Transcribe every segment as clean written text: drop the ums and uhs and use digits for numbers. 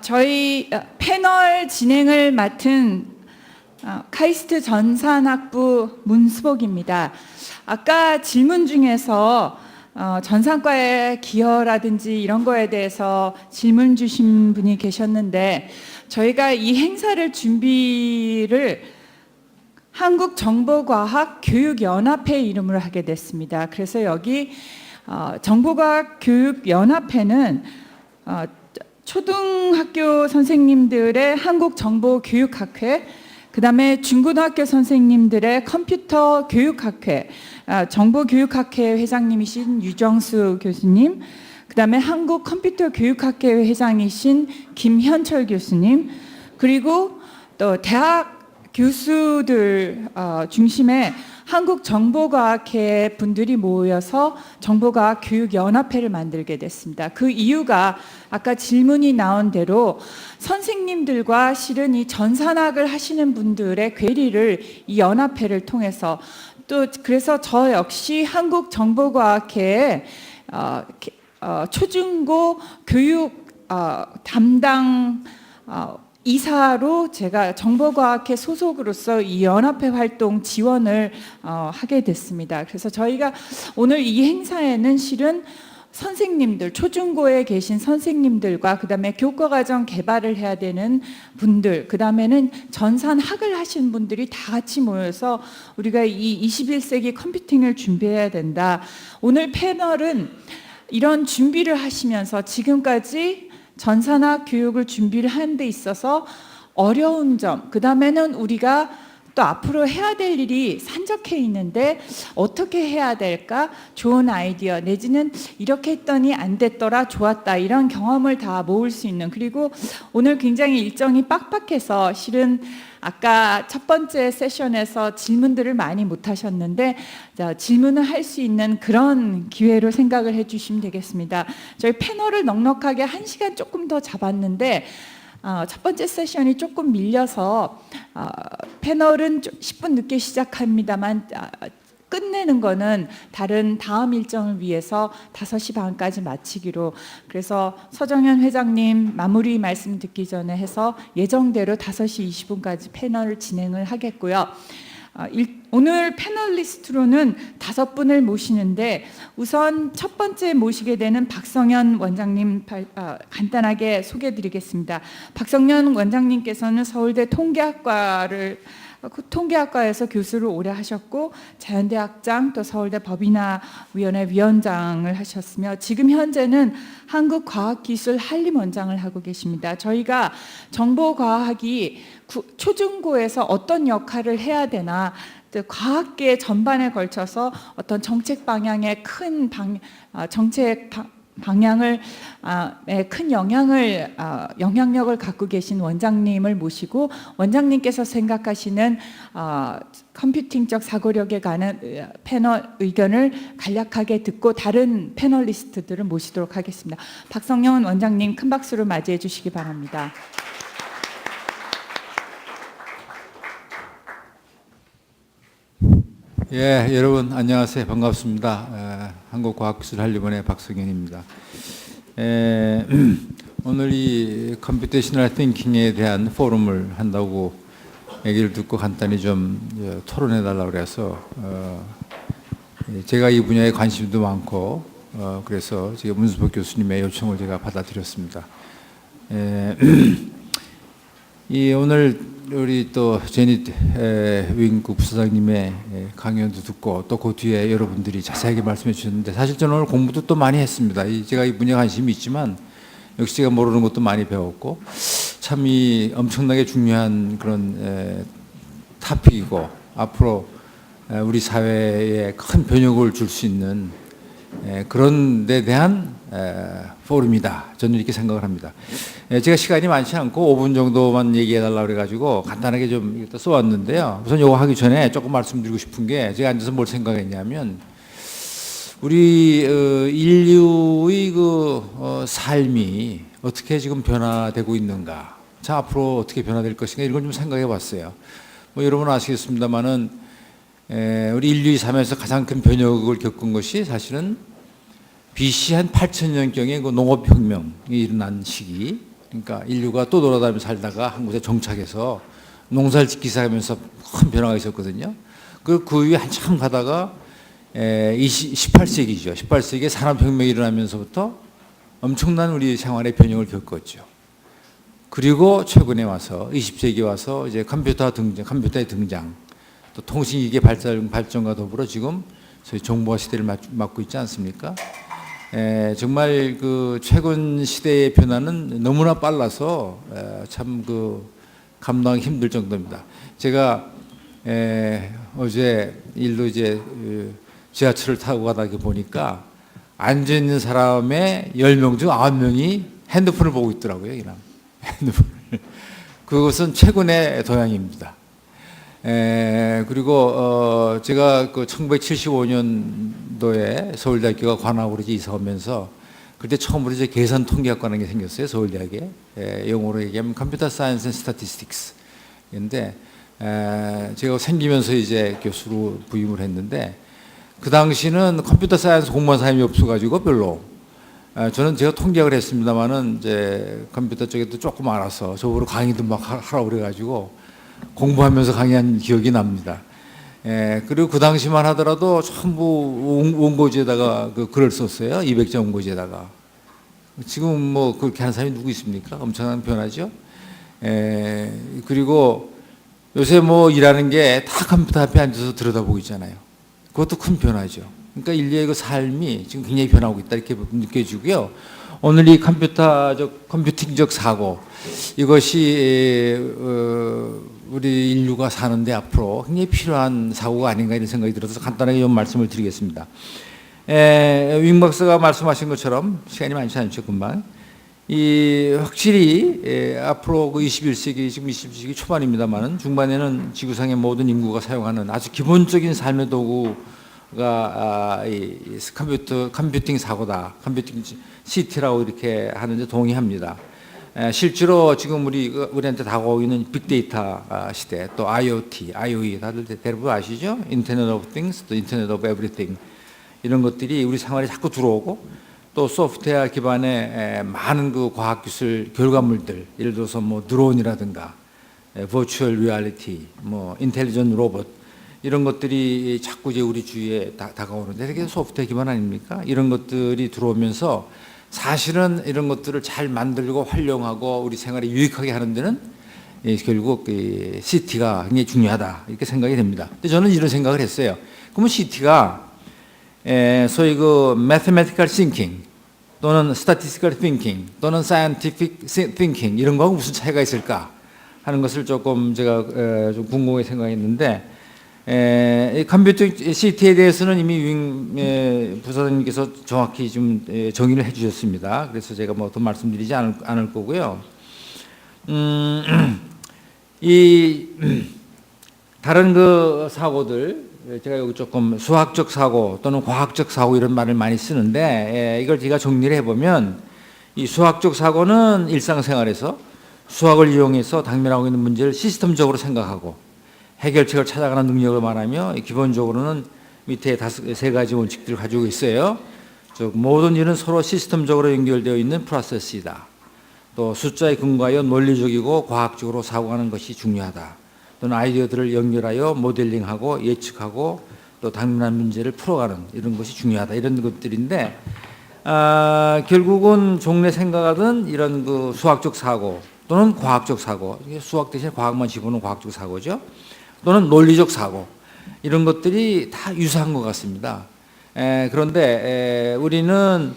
저희 패널 진행을 맡은 카이스트 전산학부 문수복입니다. 아까 질문 중에서 전산과의 기여라든지 이런 거에 대해서 질문 주신 분이 계셨는데, 저희가 이 행사를 준비를 한국정보과학교육연합회 이름으로 하게 됐습니다. 그래서 여기 정보과학교육연합회는 초등학교 선생님들의 한국정보교육학회, 그 다음에 중고등학교 선생님들의 컴퓨터 교육학회, 정보교육학회 회장님이신 유정수 교수님, 그 다음에 한국컴퓨터교육학회 회장이신 김현철 교수님, 그리고 또 대학 교수들 중심의 한국정보과학회 분들이 모여서 정보과학교육연합회를 만들게 됐습니다. 그 이유가 아까 질문이 나온 대로 선생님들과 실은 이 전산학을 하시는 분들의 괴리를 이 연합회를 통해서, 또 그래서 저 역시 한국정보과학회의 초중고 교육 담당 이사로 제가 정보과학회 소속으로서 이 연합회 활동 지원을 하게 됐습니다. 그래서 저희가 오늘 이 행사에는 실은 선생님들, 초중고에 계신 선생님들과 그 다음에 교과과정 개발을 해야 되는 분들, 그 다음에는 전산학을 하신 분들이 다 같이 모여서 우리가 이 21세기 컴퓨팅을 준비해야 된다. 오늘 패널은 이런 준비를 하시면서 지금까지 전산학 교육을 준비를 하는 데 있어서 어려운 점, 그 다음에는 우리가 또 앞으로 해야 될 일이 산적해 있는데 어떻게 해야 될까? 좋은 아이디어 내지는 이렇게 했더니 안 됐더라, 좋았다, 이런 경험을 다 모을 수 있는, 그리고 오늘 굉장히 일정이 빡빡해서 실은 아까 첫 번째 세션에서 질문들을 많이 못 하셨는데 질문을 할 수 있는 그런 기회로 생각을 해주시면 되겠습니다. 저희 패널을 넉넉하게 1시간 조금 더 잡았는데 첫 번째 세션이 조금 밀려서 패널은 10분 늦게 시작합니다만 끝내는 거는 다음 일정을 위해서 5시 반까지 마치기로, 그래서 서정현 회장님 마무리 말씀 듣기 전에 해서 예정대로 5시 20분까지 패널을 진행을 하겠고요. 오늘 패널리스트로는 5분을 모시는데, 우선 첫 번째 모시게 되는 박성현 원장님 간단하게 소개해드리겠습니다. 박성현 원장님께서는 서울대 통계학과에서 교수를 오래 하셨고 자연대학장, 또 서울대 법인화위원회 위원장을 하셨으며 지금 현재는 한국과학기술 한림원장을 하고 계십니다. 저희가 정보과학이 초중고에서 어떤 역할을 해야 되나, 과학계 전반에 걸쳐서 어떤 정책 방향의 방향을 큰 영향력을 갖고 계신 원장님을 모시고, 원장님께서 생각하시는 컴퓨팅적 사고력에 관한 패널 의견을 간략하게 듣고 다른 패널리스트들을 모시도록 하겠습니다. 박성현 원장님 큰 박수로 맞이해 주시기 바랍니다. 예, 여러분 안녕하세요. 반갑습니다. 한국과학기술한림원의 박성현입니다. 오늘 이 컴퓨테이셔널 띵킹에 대한 포럼을 한다고 얘기를 듣고 간단히 좀 토론해 달라고 그래서 제가 이 분야에 관심도 많고 그래서 제가 문수복 교수님의 요청을 제가 받아들였습니다. 오늘 우리 또 제닛 윙국 부사장님의 강연도 듣고 또 그 뒤에 여러분들이 자세하게 말씀해 주셨는데, 사실 저는 오늘 공부도 또 많이 했습니다. 제가 이 분야에 관심이 있지만 역시 제가 모르는 것도 많이 배웠고, 참 이 엄청나게 중요한 그런 토픽이고 앞으로 우리 사회에 큰 변혁을 줄 수 있는 그런 데 대한 포럼이다, 저는 이렇게 생각을 합니다. 제가 시간이 많지 않고 5분 정도만 얘기해 달라고 그래가지고 간단하게 좀 써왔는데요. 우선 이거 하기 전에 조금 말씀드리고 싶은 게, 제가 앉아서 뭘 생각했냐면 우리 인류의 삶이 어떻게 지금 변화되고 있는가, 자 앞으로 어떻게 변화될 것인가, 이런 걸 좀 생각해 봤어요. 여러분 아시겠습니다만은 우리 인류의 삶에서 가장 큰 변혁을 겪은 것이 사실은 BC 한 8,000년경에 그 농업혁명이 일어난 시기, 그러니까 인류가 또 돌아다니며 살다가 한 곳에 정착해서 농사를 짓기 시작하면서 큰 변화가 있었거든요. 그 위에 한참 가다가 18세기죠. 18세기에 산업혁명이 일어나면서부터 엄청난 우리 생활의 변형을 겪었죠. 그리고 최근에 와서 20세기에 와서 이제 컴퓨터의 등장, 또 통신기계 발전과 더불어 지금 저희 정보화 시대를 맞고 있지 않습니까? 정말 그 최근 시대의 변화는 너무나 빨라서 참 그 감당하기 힘들 정도입니다. 제가 어제 일로 이제 지하철을 타고 가다 보니까 앉아 있는 사람의 10명 중 9명이 핸드폰을 보고 있더라고요, 그냥. 핸드폰을. 그것은 최근의 동향입니다. 그리고 제가 그 1975년도에 서울대학교가 관악으로 이사 오면서 그때 처음으로 이제 계산 통계학과라는 게 생겼어요, 서울대학에. 영어로 얘기하면 컴퓨터 사이언스 앤 스태티스틱스인데 제가 생기면서 이제 교수로 부임을 했는데 그 당시는 컴퓨터 사이언스 공부한 사람이 없어가지고 별로. 저는 제가 통계학을 했습니다만은 이제 컴퓨터 쪽에도 조금 알아서 저보고 강의도 막 하라고 그래가지고 공부하면서 강의한 기억이 납니다. 그리고 그 당시만 하더라도 전부 원고지에다가 그 글을 썼어요. 200자 원고지에다가. 지금 뭐 그렇게 하는 사람이 누구 있습니까? 엄청난 변화죠. 그리고 요새 뭐 일하는 게 다 컴퓨터 앞에 앉아서 들여다보고 있잖아요. 그것도 큰 변화죠. 그러니까 인류의 그 삶이 지금 굉장히 변하고 있다 이렇게 느껴지고요. 오늘 이 컴퓨팅적 사고 이것이 우리 인류가 사는데 앞으로 굉장히 필요한 사고가 아닌가 이런 생각이 들어서 간단하게 좀 말씀을 드리겠습니다. 윙 박사가 말씀하신 것처럼 시간이 많지 않죠, 금방. 확실히 앞으로 그 21세기 지금 20세기 초반입니다만은 중반에는 지구상의 모든 인구가 사용하는 아주 기본적인 삶의 도구가 컴퓨팅 사고다, 컴퓨팅 시티라고 이렇게 하는데 동의합니다. 실제로 지금 우리한테 다가오고 있는 빅데이터 시대, 또 IoT, IoE 다들 대부분 아시죠? 인터넷 오브 띵스, 또 인터넷 오브 에브리띵 이런 것들이 우리 생활에 자꾸 들어오고 또 소프트웨어 기반의 많은 그 과학기술 결과물들, 예를 들어서 뭐 드론이라든가 버추얼 리얼리티, 뭐 인텔리전트 로봇 이런 것들이 자꾸 이제 우리 주위에 다가오는데 되게 소프트웨어 기반 아닙니까? 이런 것들이 들어오면서 사실은 이런 것들을 잘 만들고 활용하고 우리 생활에 유익하게 하는 데는 결국 CT가 굉장히 중요하다 이렇게 생각이 됩니다. 근데 저는 이런 생각을 했어요. 그러면 CT가 소위 그 mathematical thinking 또는 statistical thinking 또는 scientific thinking 이런 거하고 무슨 차이가 있을까 하는 것을 조금 제가 좀 궁금하게 생각했는데 이 컴퓨팅 CT에 대해서는 이미 윙 부사장님께서 정확히 좀 정의를 해주셨습니다. 그래서 제가 뭐 더 말씀드리지 않을 거고요. 이 다른 그 사고들 제가 여기 조금 수학적 사고 또는 과학적 사고 이런 말을 많이 쓰는데 이걸 제가 정리를 해보면 이 수학적 사고는 일상생활에서 수학을 이용해서 당면하고 있는 문제를 시스템적으로 생각하고 해결책을 찾아가는 능력을 말하며 기본적으로는 밑에 세 가지 원칙들을 가지고 있어요. 즉 모든 일은 서로 시스템적으로 연결되어 있는 프로세스이다. 또 숫자에 근거하여 논리적이고 과학적으로 사고하는 것이 중요하다. 또는 아이디어들을 연결하여 모델링하고 예측하고 또 당면한 문제를 풀어가는 이런 것이 중요하다. 이런 것들인데 결국은 종래 생각하던 이런 그 수학적 사고 또는 과학적 사고, 수학 대신에 과학만 집어넣은 과학적 사고죠. 또는 논리적 사고 이런 것들이 다 유사한 것 같습니다. 그런데 우리는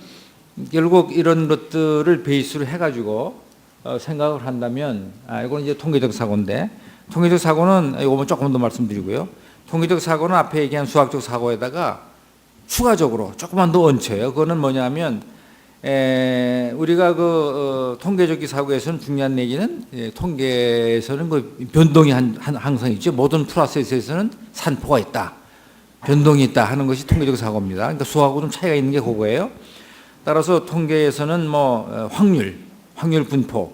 결국 이런 것들을 베이스로 해가지고 생각을 한다면 이건 이제 통계적 사고인데 통계적 사고는 이거 조금 더 말씀드리고요. 통계적 사고는 앞에 얘기한 수학적 사고에다가 추가적으로 조금만 더 얹혀요. 그거는 뭐냐면 우리가 그 통계적 사고에서는 중요한 얘기는 통계에서는 그 변동이 항상 있죠. 모든 프로세스에서는 산포가 있다, 변동이 있다 하는 것이 통계적 사고입니다. 그러니까 수학하고 좀 차이가 있는 게 그거예요. 따라서 통계에서는 뭐 확률 분포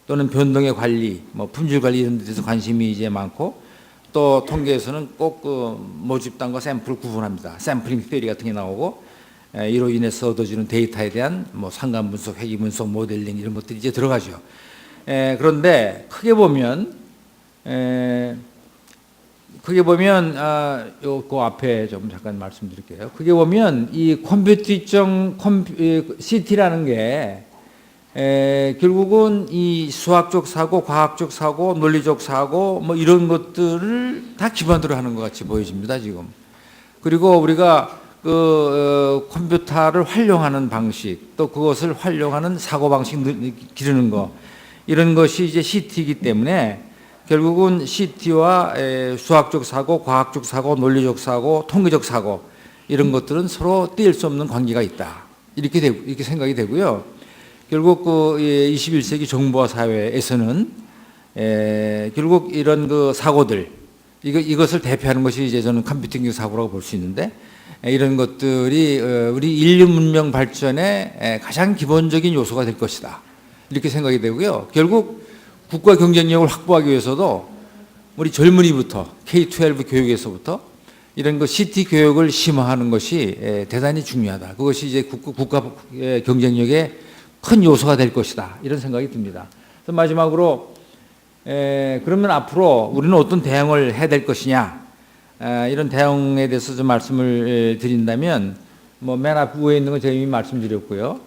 또는 변동의 관리, 뭐 품질 관리 이런 데서 관심이 이제 많고 또 통계에서는 꼭 그 모집단과 샘플을 구분합니다. 샘플링 테오리 같은 게 나오고 이로 인해서 얻어지는 데이터에 대한 뭐 상관 분석, 회귀 분석, 모델링 이런 것들이 이제 들어가죠. 그런데 크게 보면 그 앞에 좀 잠깐 말씀드릴게요. 크게 보면 이 컴퓨터적 CT라는 게 결국은 이 수학적 사고, 과학적 사고, 논리적 사고 뭐 이런 것들을 다 기반으로 하는 것 같이 보여집니다, 지금. 그리고 우리가 컴퓨터를 활용하는 방식, 또 그것을 활용하는 사고 방식 기르는 거, 이런 것이 이제 CT이기 때문에 결국은 CT와 수학적 사고, 과학적 사고, 논리적 사고, 통계적 사고 이런 것들은 서로 뗄 수 없는 관계가 있다. 이렇게 생각이 되고요. 결국 21세기 정보화 사회에서는 결국 이런 그 사고들 이것을 대표하는 것이 이제 저는 컴퓨팅적 사고라고 볼 수 있는데 이런 것들이 우리 인류 문명 발전의 가장 기본적인 요소가 될 것이다. 이렇게 생각이 되고요. 결국 국가 경쟁력을 확보하기 위해서도 우리 젊은이부터 K-12 교육에서부터 이런 그 CT 교육을 심화하는 것이 대단히 중요하다. 그것이 이제 국가 경쟁력의 큰 요소가 될 것이다. 이런 생각이 듭니다. 그래서 마지막으로 그러면 앞으로 우리는 어떤 대응을 해야 될 것이냐? 이런 대응에 대해서 좀 말씀을 드린다면 뭐 맨 앞 위에 있는 거 제가 이미 말씀드렸고요.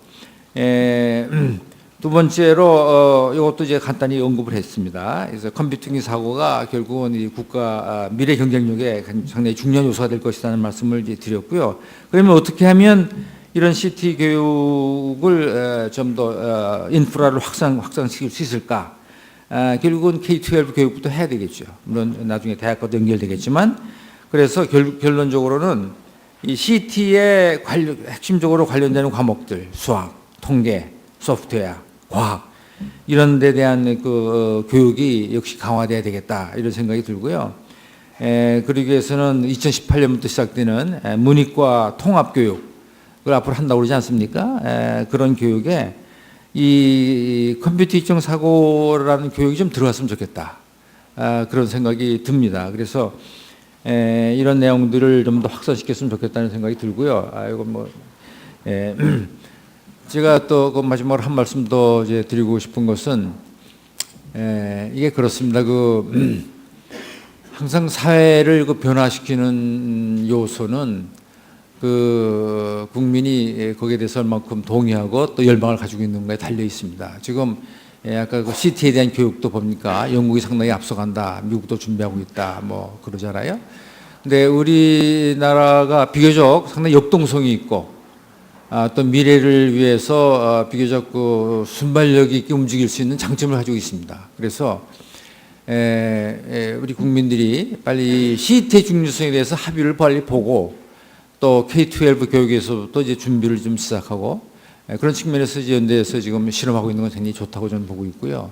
두 번째로 이것도 이제 간단히 언급을 했습니다. 그래서 컴퓨팅 사고가 결국은 이 국가 미래 경쟁력에 상당히 중요한 요소가 될 것이라는 말씀을 이제 드렸고요. 그러면 어떻게 하면 이런 CT 교육을 좀 더 인프라를 확산시킬 수 있을까? 결국은 K-12 교육부터 해야 되겠죠. 물론 나중에 대학과도 연결되겠지만, 그래서 결론적으로는 이 CT에 핵심적으로 관련되는 과목들, 수학, 통계, 소프트웨어, 과학 이런 데 대한 그 교육이 역시 강화돼야 되겠다 이런 생각이 들고요. 그러기 위해서는 2018년부터 시작되는 문이과 통합교육을 앞으로 한다고 그러지 않습니까? 그런 교육에 이 컴퓨터적 사고라는 교육이 좀 들어갔으면 좋겠다. 그런 생각이 듭니다. 그래서 이런 내용들을 좀 더 확산시켰으면 좋겠다는 생각이 들고요. 이건 뭐 제가 또 그 마지막으로 한 말씀 더 이제 드리고 싶은 것은 이게 그렇습니다. 항상 사회를 변화시키는 요소는 국민이 거기에 대해서 얼만큼 동의하고 또 열망을 가지고 있는 거에 달려 있습니다. 지금 아까 그 CT에 대한 교육도 보니까 영국이 상당히 앞서간다, 미국도 준비하고 있다, 뭐 그러잖아요. 근데 우리나라가 비교적 상당히 역동성이 있고 또 미래를 위해서 비교적 순발력 있게 움직일 수 있는 장점을 가지고 있습니다. 그래서 우리 국민들이 빨리 CT의 중요성에 대해서 합의를 빨리 보고 또 K-12 교육에서부터 이제 준비를 좀 시작하고 그런 측면에서 이제 연대에서 지금 실험하고 있는 건 굉장히 좋다고 저는 보고 있고요.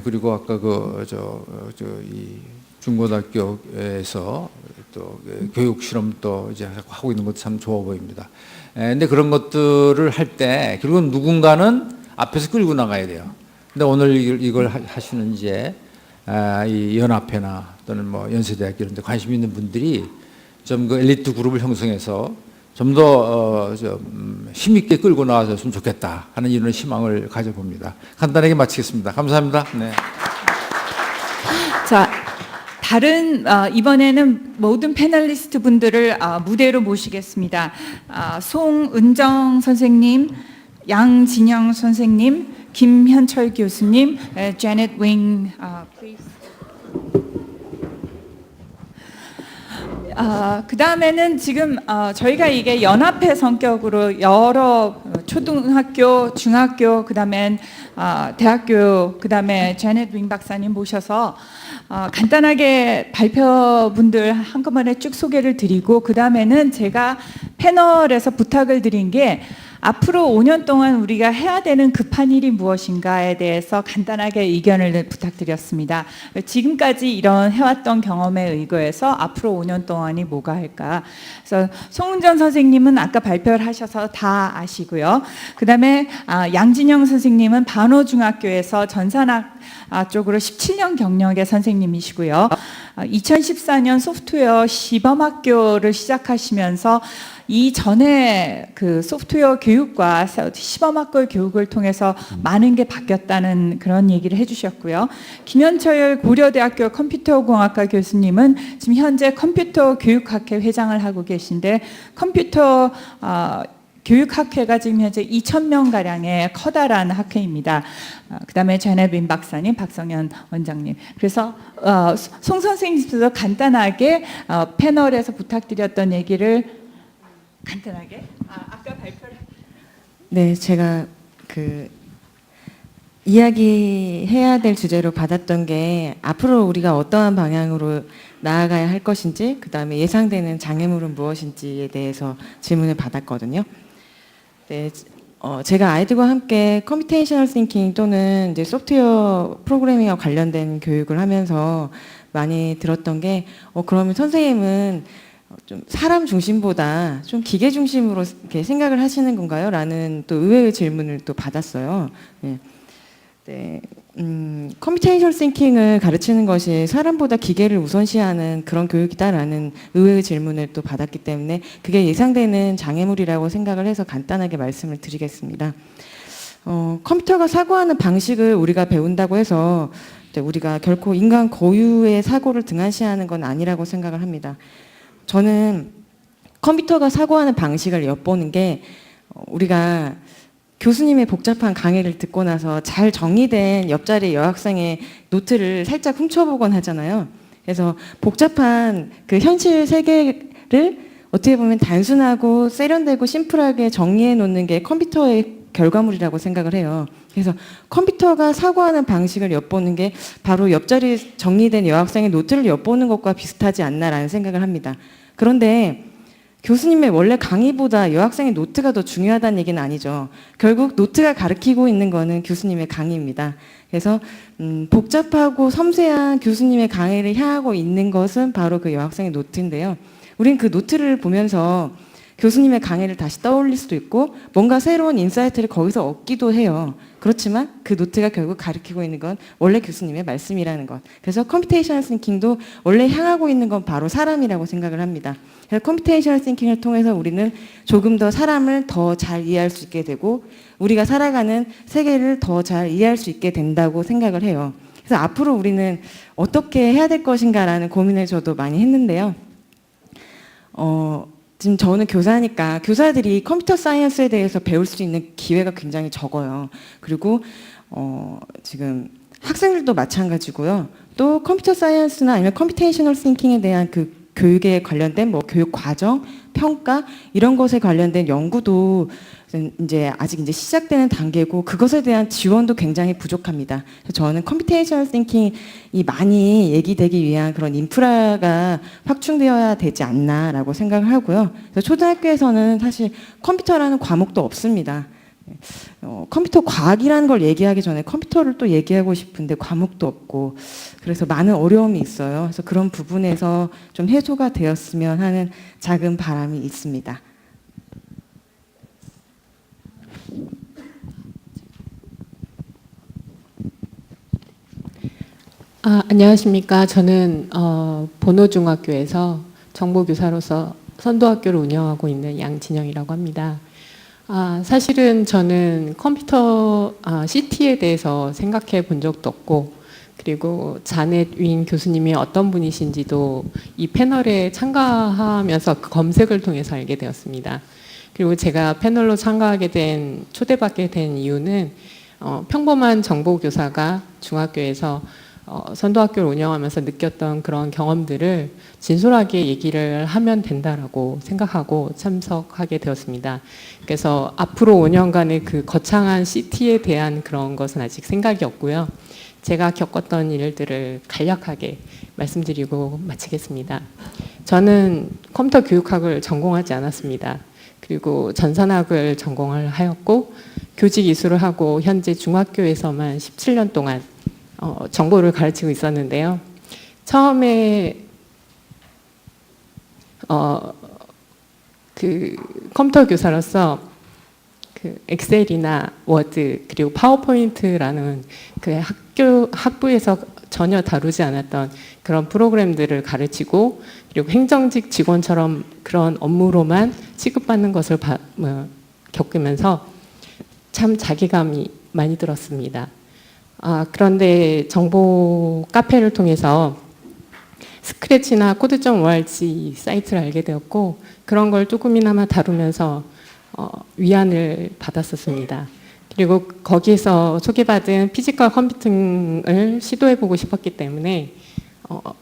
그리고 아까 이 중고등학교에서 또 교육 실험 또 이제 하고 있는 것도 참 좋아 보입니다. 근데 그런 것들을 할 때 결국은 누군가는 앞에서 끌고 나가야 돼요. 근데 오늘 이걸 하시는 이제 이 연합회나 또는 뭐 연세대학교 이런 데 관심 있는 분들이 좀 그 엘리트 그룹을 형성해서 좀 더 힘있게 끌고 나와줬으면 좋겠다 하는 이런 희망을 가져봅니다. 간단하게 마치겠습니다. 감사합니다. 네. 자, 다른 이번에는 모든 패널리스트 분들을 무대로 모시겠습니다. 송은정 선생님, 양진영 선생님, 김현철 교수님, 제넷 윙, please. 그 다음에는 지금 저희가 이게 연합회 성격으로 여러 초등학교, 중학교, 그 다음엔 대학교, 그 다음에 제넷 윙 박사님 모셔서 간단하게 발표분들 한꺼번에 쭉 소개를 드리고 그 다음에는 제가 패널에서 부탁을 드린 게 앞으로 5년 동안 우리가 해야 되는 급한 일이 무엇인가에 대해서 간단하게 의견을 부탁드렸습니다. 지금까지 이런 해왔던 경험에 의거해서 앞으로 5년 동안이 뭐가 할까. 그래서 송은전 선생님은 아까 발표를 하셔서 다 아시고요. 그 다음에 양진영 선생님은 반호중학교에서 전산학 쪽으로 17년 경력의 선생님이시고요. 2014년 소프트웨어 시범학교를 시작하시면서 이전에 그 소프트웨어 교육과 시범학교 교육을 통해서 많은 게 바뀌었다는 그런 얘기를 해주셨고요. 김현철 고려대학교 컴퓨터공학과 교수님은 지금 현재 컴퓨터 교육학회 회장을 하고 계신데 컴퓨터 교육학회가 지금 현재 2,000명 가량의 커다란 학회입니다. 그다음에 제네빈 박사님, 박성현 원장님. 그래서 송 선생님께서 간단하게 패널에서 부탁드렸던 얘기를 간단하게 아까 발표를. 네, 제가 그 이야기해야 될 주제로 받았던 게 앞으로 우리가 어떠한 방향으로 나아가야 할 것인지, 그다음에 예상되는 장애물은 무엇인지에 대해서 질문을 받았거든요. 네, 제가 아이들과 함께 컴퓨테이셔널 싱킹 또는 이제 소프트웨어 프로그래밍과 관련된 교육을 하면서 많이 들었던 게 그러면 선생님은 좀 사람 중심보다 좀 기계 중심으로 이렇게 생각을 하시는 건가요? 라는 또 의외의 질문을 또 받았어요. 네. 네, 컴퓨테이셔널 싱킹을 가르치는 것이 사람보다 기계를 우선시하는 그런 교육이다라는 의외의 질문을 또 받았기 때문에 그게 예상되는 장애물이라고 생각을 해서 간단하게 말씀을 드리겠습니다. 컴퓨터가 사고하는 방식을 우리가 배운다고 해서 우리가 결코 인간 고유의 사고를 등한시하는 건 아니라고 생각을 합니다. 저는 컴퓨터가 사고하는 방식을 엿보는 게 우리가 교수님의 복잡한 강의를 듣고 나서 잘 정리된 옆자리 여학생의 노트를 살짝 훔쳐보곤 하잖아요. 그래서 복잡한 그 현실 세계를 어떻게 보면 단순하고 세련되고 심플하게 정리해 놓는 게 컴퓨터의 결과물이라고 생각을 해요. 그래서 컴퓨터가 사고하는 방식을 엿보는 게 바로 옆자리 정리된 여학생의 노트를 엿보는 것과 비슷하지 않나라는 생각을 합니다. 그런데 교수님의 원래 강의보다 여학생의 노트가 더 중요하다는 얘기는 아니죠. 결국 노트가 가르치고 있는 거는 교수님의 강의입니다. 그래서 복잡하고 섬세한 교수님의 강의를 향하고 있는 것은 바로 그 여학생의 노트인데요. 우린 그 노트를 보면서 교수님의 강의를 다시 떠올릴 수도 있고 뭔가 새로운 인사이트를 거기서 얻기도 해요. 그렇지만 그 노트가 결국 가리키고 있는 건 원래 교수님의 말씀이라는 것. 그래서 컴퓨테이셔널 싱킹도 원래 향하고 있는 건 바로 사람이라고 생각을 합니다. 그래서 컴퓨테이셔널 싱킹을 통해서 우리는 조금 더 사람을 더 잘 이해할 수 있게 되고 우리가 살아가는 세계를 더 잘 이해할 수 있게 된다고 생각을 해요. 그래서 앞으로 우리는 어떻게 해야 될 것인가라는 고민을 저도 많이 했는데요. 지금 저는 교사니까 교사들이 컴퓨터 사이언스에 대해서 배울 수 있는 기회가 굉장히 적어요. 그리고 지금 학생들도 마찬가지고요. 또 컴퓨터 사이언스나 아니면 컴퓨테이셔널 싱킹에 대한 그 교육에 관련된 뭐 교육 과정, 평가 이런 것에 관련된 연구도 이제 아직 이제 시작되는 단계고 그것에 대한 지원도 굉장히 부족합니다. 그래서 저는 컴퓨테이셔널 싱킹이 많이 얘기되기 위한 그런 인프라가 확충되어야 되지 않나라고 생각을 하고요. 그래서 초등학교에서는 사실 컴퓨터라는 과목도 없습니다. 컴퓨터 과학이라는 걸 얘기하기 전에 컴퓨터를 또 얘기하고 싶은데 과목도 없고 그래서 많은 어려움이 있어요. 그래서 그런 부분에서 좀 해소가 되었으면 하는 작은 바람이 있습니다. 안녕하십니까. 저는 본호중학교에서 정보교사로서 선도학교를 운영하고 있는 양진영이라고 합니다. 사실은 저는 컴퓨터 CT에 대해서 생각해 본 적도 없고 그리고 자넷 윙 교수님이 어떤 분이신지도 이 패널에 참가하면서 그 검색을 통해서 알게 되었습니다. 그리고 제가 패널로 참가하게 된 초대받게 된 이유는 평범한 정보교사가 중학교에서 선도학교를 운영하면서 느꼈던 그런 경험들을 진솔하게 얘기를 하면 된다라고 생각하고 참석하게 되었습니다. 그래서 앞으로 5년간의 그 거창한 CT에 대한 그런 것은 아직 생각이 없고요. 제가 겪었던 일들을 간략하게 말씀드리고 마치겠습니다. 저는 컴퓨터 교육학을 전공하지 않았습니다. 그리고 전산학을 전공을 하였고 교직 이수를 하고 현재 중학교에서만 17년 동안 정보를 가르치고 있었는데요. 처음에 그 컴퓨터 교사로서 그 엑셀이나 워드 그리고 파워포인트라는 그 학부에서 전혀 다루지 않았던 그런 프로그램들을 가르치고 그리고 행정직 직원처럼 그런 업무로만 취급받는 것을 겪으면서 참 자괴감이 많이 들었습니다. 그런데 정보 카페를 통해서 스크래치나 코드.org 사이트를 알게 되었고 그런 걸 조금이나마 다루면서 위안을 받았었습니다. 그리고 거기에서 소개받은 피지컬 컴퓨팅을 시도해보고 싶었기 때문에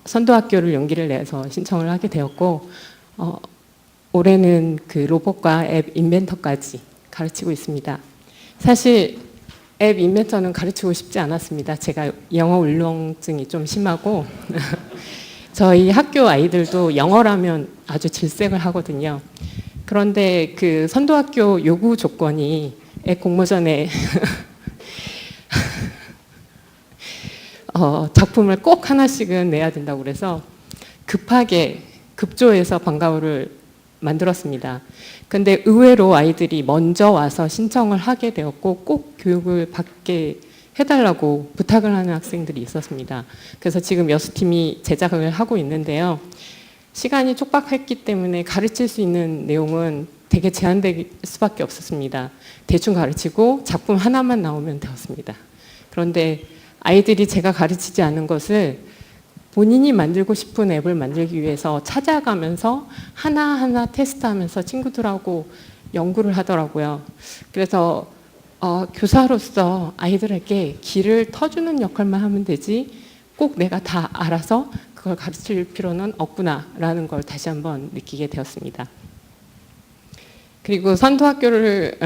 선도학교를 용기를 내서 신청을 하게 되었고 올해는 그 로봇과 앱 인벤터까지 가르치고 있습니다. 사실 앱 인벤터는 가르치고 싶지 않았습니다. 제가 영어 울렁증이 좀 심하고 저희 학교 아이들도 영어라면 아주 질색을 하거든요. 그런데 그 선도학교 요구 조건이 앱 공모전에 작품을 꼭 하나씩은 내야 된다고 그래서 급하게 급조해서 방과후를 만들었습니다. 근데 의외로 아이들이 먼저 와서 신청을 하게 되었고 꼭 교육을 받게 해달라고 부탁을 하는 학생들이 있었습니다. 그래서 지금 여수팀이 제작을 하고 있는데요. 시간이 촉박했기 때문에 가르칠 수 있는 내용은 되게 제한될 수밖에 없었습니다. 대충 가르치고 작품 하나만 나오면 되었습니다. 그런데 아이들이 제가 가르치지 않은 것을 본인이 만들고 싶은 앱을 만들기 위해서 찾아가면서 하나하나 테스트하면서 친구들하고 연구를 하더라고요. 그래서 교사로서 아이들에게 길을 터주는 역할만 하면 되지 꼭 내가 다 알아서 그걸 가르칠 필요는 없구나라는 걸 다시 한번 느끼게 되었습니다. 그리고 선도학교를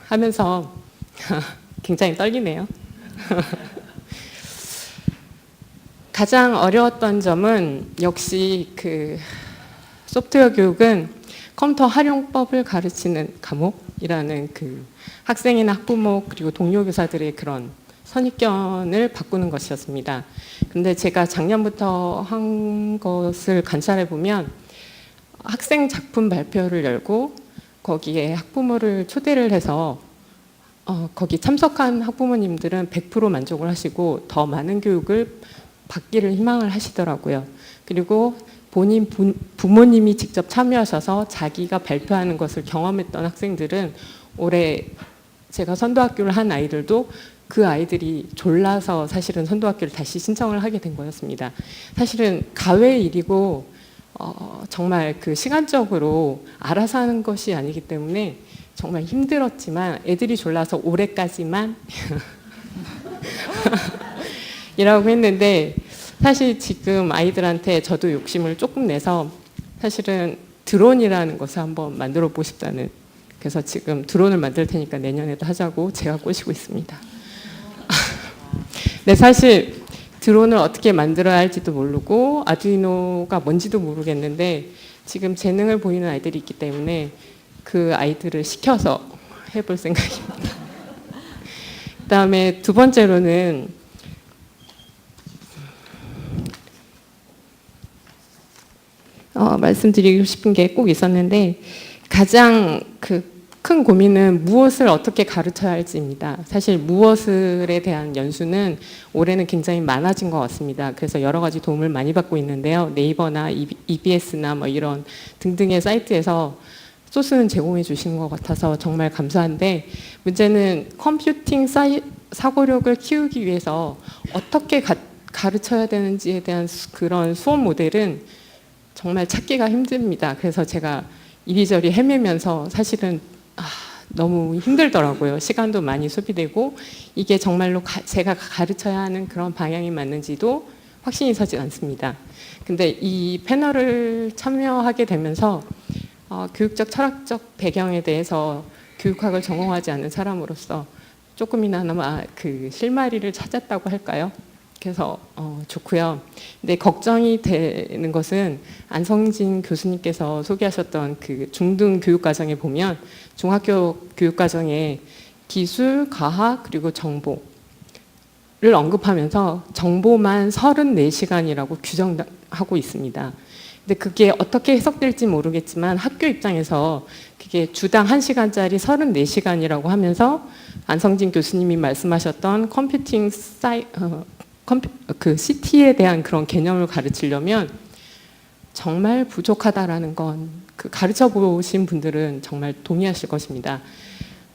하면서 굉장히 떨리네요. 가장 어려웠던 점은 역시 그 소프트웨어 교육은 컴퓨터 활용법을 가르치는 과목이라는 그 학생이나 학부모 그리고 동료 교사들의 그런 선입견을 바꾸는 것이었습니다. 그런데 제가 작년부터 한 것을 관찰해 보면 학생 작품 발표를 열고 거기에 학부모를 초대를 해서 거기 참석한 학부모님들은 100% 만족을 하시고 더 많은 교육을 받기를 희망을 하시더라고요. 그리고 본인 부모님이 직접 참여하셔서 자기가 발표하는 것을 경험했던 학생들은 올해 제가 선도학교를 한 아이들도 그 아이들이 졸라서 사실은 선도학교를 다시 신청을 하게 된 거였습니다. 사실은 가외의 일이고 정말 그 시간적으로 알아서 하는 것이 아니기 때문에 정말 힘들었지만 애들이 졸라서 올해까지만 이라고 했는데 사실 지금 아이들한테 저도 욕심을 조금 내서 사실은 드론이라는 것을 한번 만들어 보고 싶다는, 그래서 지금 드론을 만들 테니까 내년에도 하자고 제가 꼬시고 있습니다. 네, 사실 드론을 어떻게 만들어야 할지도 모르고 아두이노가 뭔지도 모르겠는데 지금 재능을 보이는 아이들이 있기 때문에 그 아이들을 시켜서 해볼 생각입니다. 그다음에 두 번째로는 말씀드리고 싶은 게 꼭 있었는데 가장 큰 고민은 무엇을 어떻게 가르쳐야 할지입니다. 사실 무엇을에 대한 연수는 올해는 굉장히 많아진 것 같습니다. 그래서 여러 가지 도움을 많이 받고 있는데요. 네이버나 EBS나 뭐 이런 등등의 사이트에서 소스는 제공해 주시는 것 같아서 정말 감사한데 문제는 컴퓨팅 사고력을 키우기 위해서 어떻게 가르쳐야 되는지에 대한 그런 수업 모델은 정말 찾기가 힘듭니다. 그래서 제가 이리저리 헤매면서 사실은 너무 힘들더라고요. 시간도 많이 소비되고 이게 정말로 제가 가르쳐야 하는 그런 방향이 맞는지도 확신이 서지 않습니다. 근데 이 패널을 참여하게 되면서 교육적 철학적 배경에 대해서 교육학을 전공하지 않은 사람으로서 조금이나마 그 실마리를 찾았다고 할까요? 그래서 좋고요. 근데 걱정이 되는 것은 안성진 교수님께서 소개하셨던 그 중등 교육과정에 보면 중학교 교육과정에 기술, 과학 그리고 정보를 언급하면서 정보만 34시간이라고 규정하고 있습니다. 근데 그게 어떻게 해석될지 모르겠지만 학교 입장에서 그게 주당 1시간짜리 34시간이라고 하면서 안성진 교수님이 말씀하셨던 컴퓨팅 그 CT에 대한 그런 개념을 가르치려면 정말 부족하다라는 건 그 가르쳐 보신 분들은 정말 동의하실 것입니다.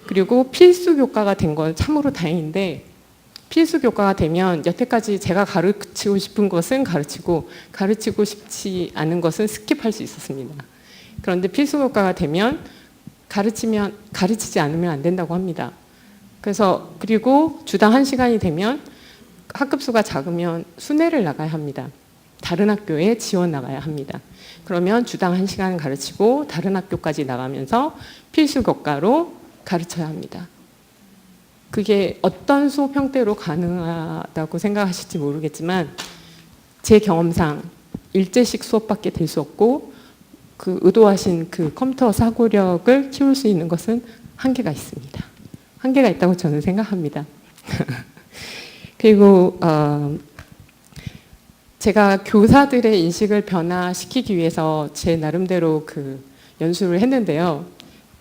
그리고 필수 교과가 된 건 참으로 다행인데, 필수 교과가 되면 여태까지 제가 가르치고 싶은 것은 가르치고 가르치고 싶지 않은 것은 스킵할 수 있었습니다. 그런데 필수 교과가 되면 가르치지 않으면 안 된다고 합니다. 그래서 그리고 주당 1시간이 되면 학급수가 작으면 순회를 나가야 합니다. 다른 학교에 지원 나가야 합니다. 그러면 주당 1시간 가르치고 다른 학교까지 나가면서 필수 교과로 가르쳐야 합니다. 그게 어떤 수업 형태로 가능하다고 생각하실지 모르겠지만 제 경험상 일제식 수업밖에 될 수 없고 그 의도하신 그 컴퓨터 사고력을 키울 수 있는 것은 한계가 있습니다. 한계가 있다고 저는 생각합니다. 그리고 제가 교사들의 인식을 변화시키기 위해서 제 나름대로 그 연수를 했는데요.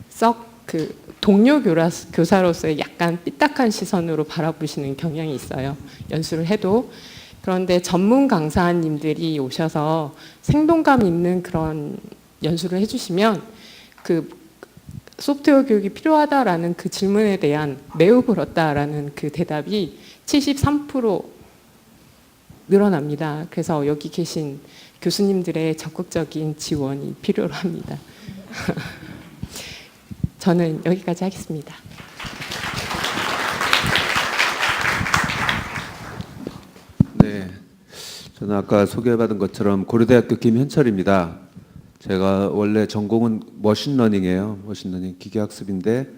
썩 그 동료 교사로서의 약간 삐딱한 시선으로 바라보시는 경향이 있어요. 연수를 해도. 그런데 전문 강사님들이 오셔서 생동감 있는 그런 연수를 해주시면 그 소프트웨어 교육이 필요하다라는 그 질문에 대한 매우 그렇다라는 그 대답이 73% 늘어납니다. 그래서 여기 계신 교수님들의 적극적인 지원이 필요로 합니다. 저는 여기까지 하겠습니다. 네, 저는 아까 소개받은 것처럼 고려대학교 김현철입니다. 제가 원래 전공은 머신러닝이에요. 머신러닝 기계학습인데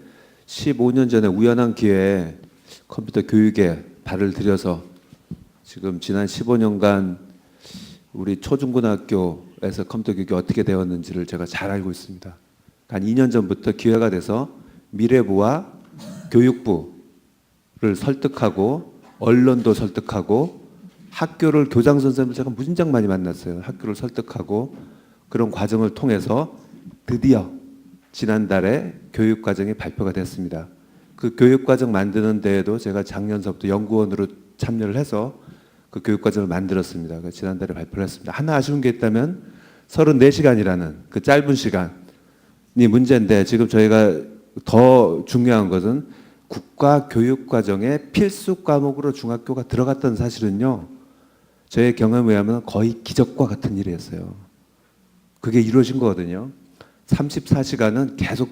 15년 전에 우연한 기회에 컴퓨터 교육에 발을 들여서 지금 지난 15년간 우리 초중고등학교에서 컴퓨터 교육이 어떻게 되었는지를 제가 잘 알고 있습니다. 한 2년 전부터 기회가 돼서 미래부와 교육부를 설득하고 언론도 설득하고 학교를 교장 선생님을 제가 무진장 많이 만났어요. 학교를 설득하고 그런 과정을 통해서 드디어 지난달에 교육과정이 발표가 됐습니다. 그 교육과정 만드는 데에도 제가 작년서부터 연구원으로 참여를 해서 그 교육과정을 만들었습니다. 지난달에 발표를 했습니다. 하나 아쉬운 게 있다면 34시간이라는 그 짧은 시간이 문제인데 지금 저희가 더 중요한 것은 국가교육과정의 필수 과목으로 중학교가 들어갔던 사실은요. 저의 경험에 의하면 거의 기적과 같은 일이었어요. 그게 이루어진 거거든요. 34시간은 계속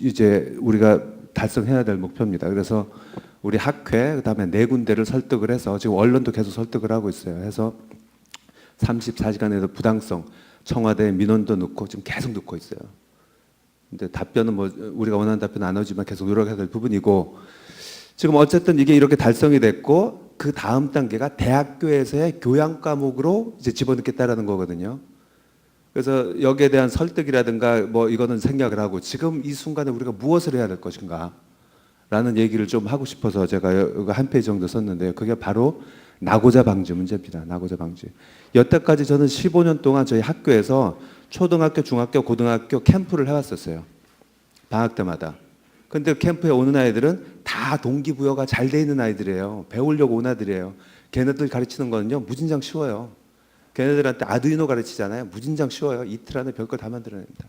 이제 우리가 달성해야 될 목표입니다. 그래서 우리 학회 그다음에 4군데를 설득을 해서 지금 언론도 계속 설득을 하고 있어요. 해서 34시간에도 부당성 청와대 민원도 넣고 지금 계속 넣고 있어요. 근데 답변은 뭐 우리가 원하는 답변은 안 오지만 계속 노력해야 될 부분이고 지금 어쨌든 이게 이렇게 달성이 됐고 그 다음 단계가 대학교에서의 교양 과목으로 이제 집어넣겠다라는 거거든요. 그래서 여기에 대한 설득이라든가 뭐 이거는 생략을 하고 지금 이 순간에 우리가 무엇을 해야 될 것인가 라는 얘기를 좀 하고 싶어서 제가 여기 한 페이지 정도 썼는데요. 그게 바로 낙오자 방지 문제입니다. 낙오자 방지. 여태까지 저는 15년 동안 저희 학교에서 초등학교, 중학교, 고등학교 캠프를 해왔었어요. 방학 때마다. 근데 캠프에 오는 아이들은 다 동기부여가 잘 돼 있는 아이들이에요. 배우려고 온 아이들이에요. 걔네들 가르치는 거는요 무진장 쉬워요. 걔네들한테 아두이노 가르치잖아요. 무진장 쉬워요. 이틀 안에 별거 다 만들어냅니다.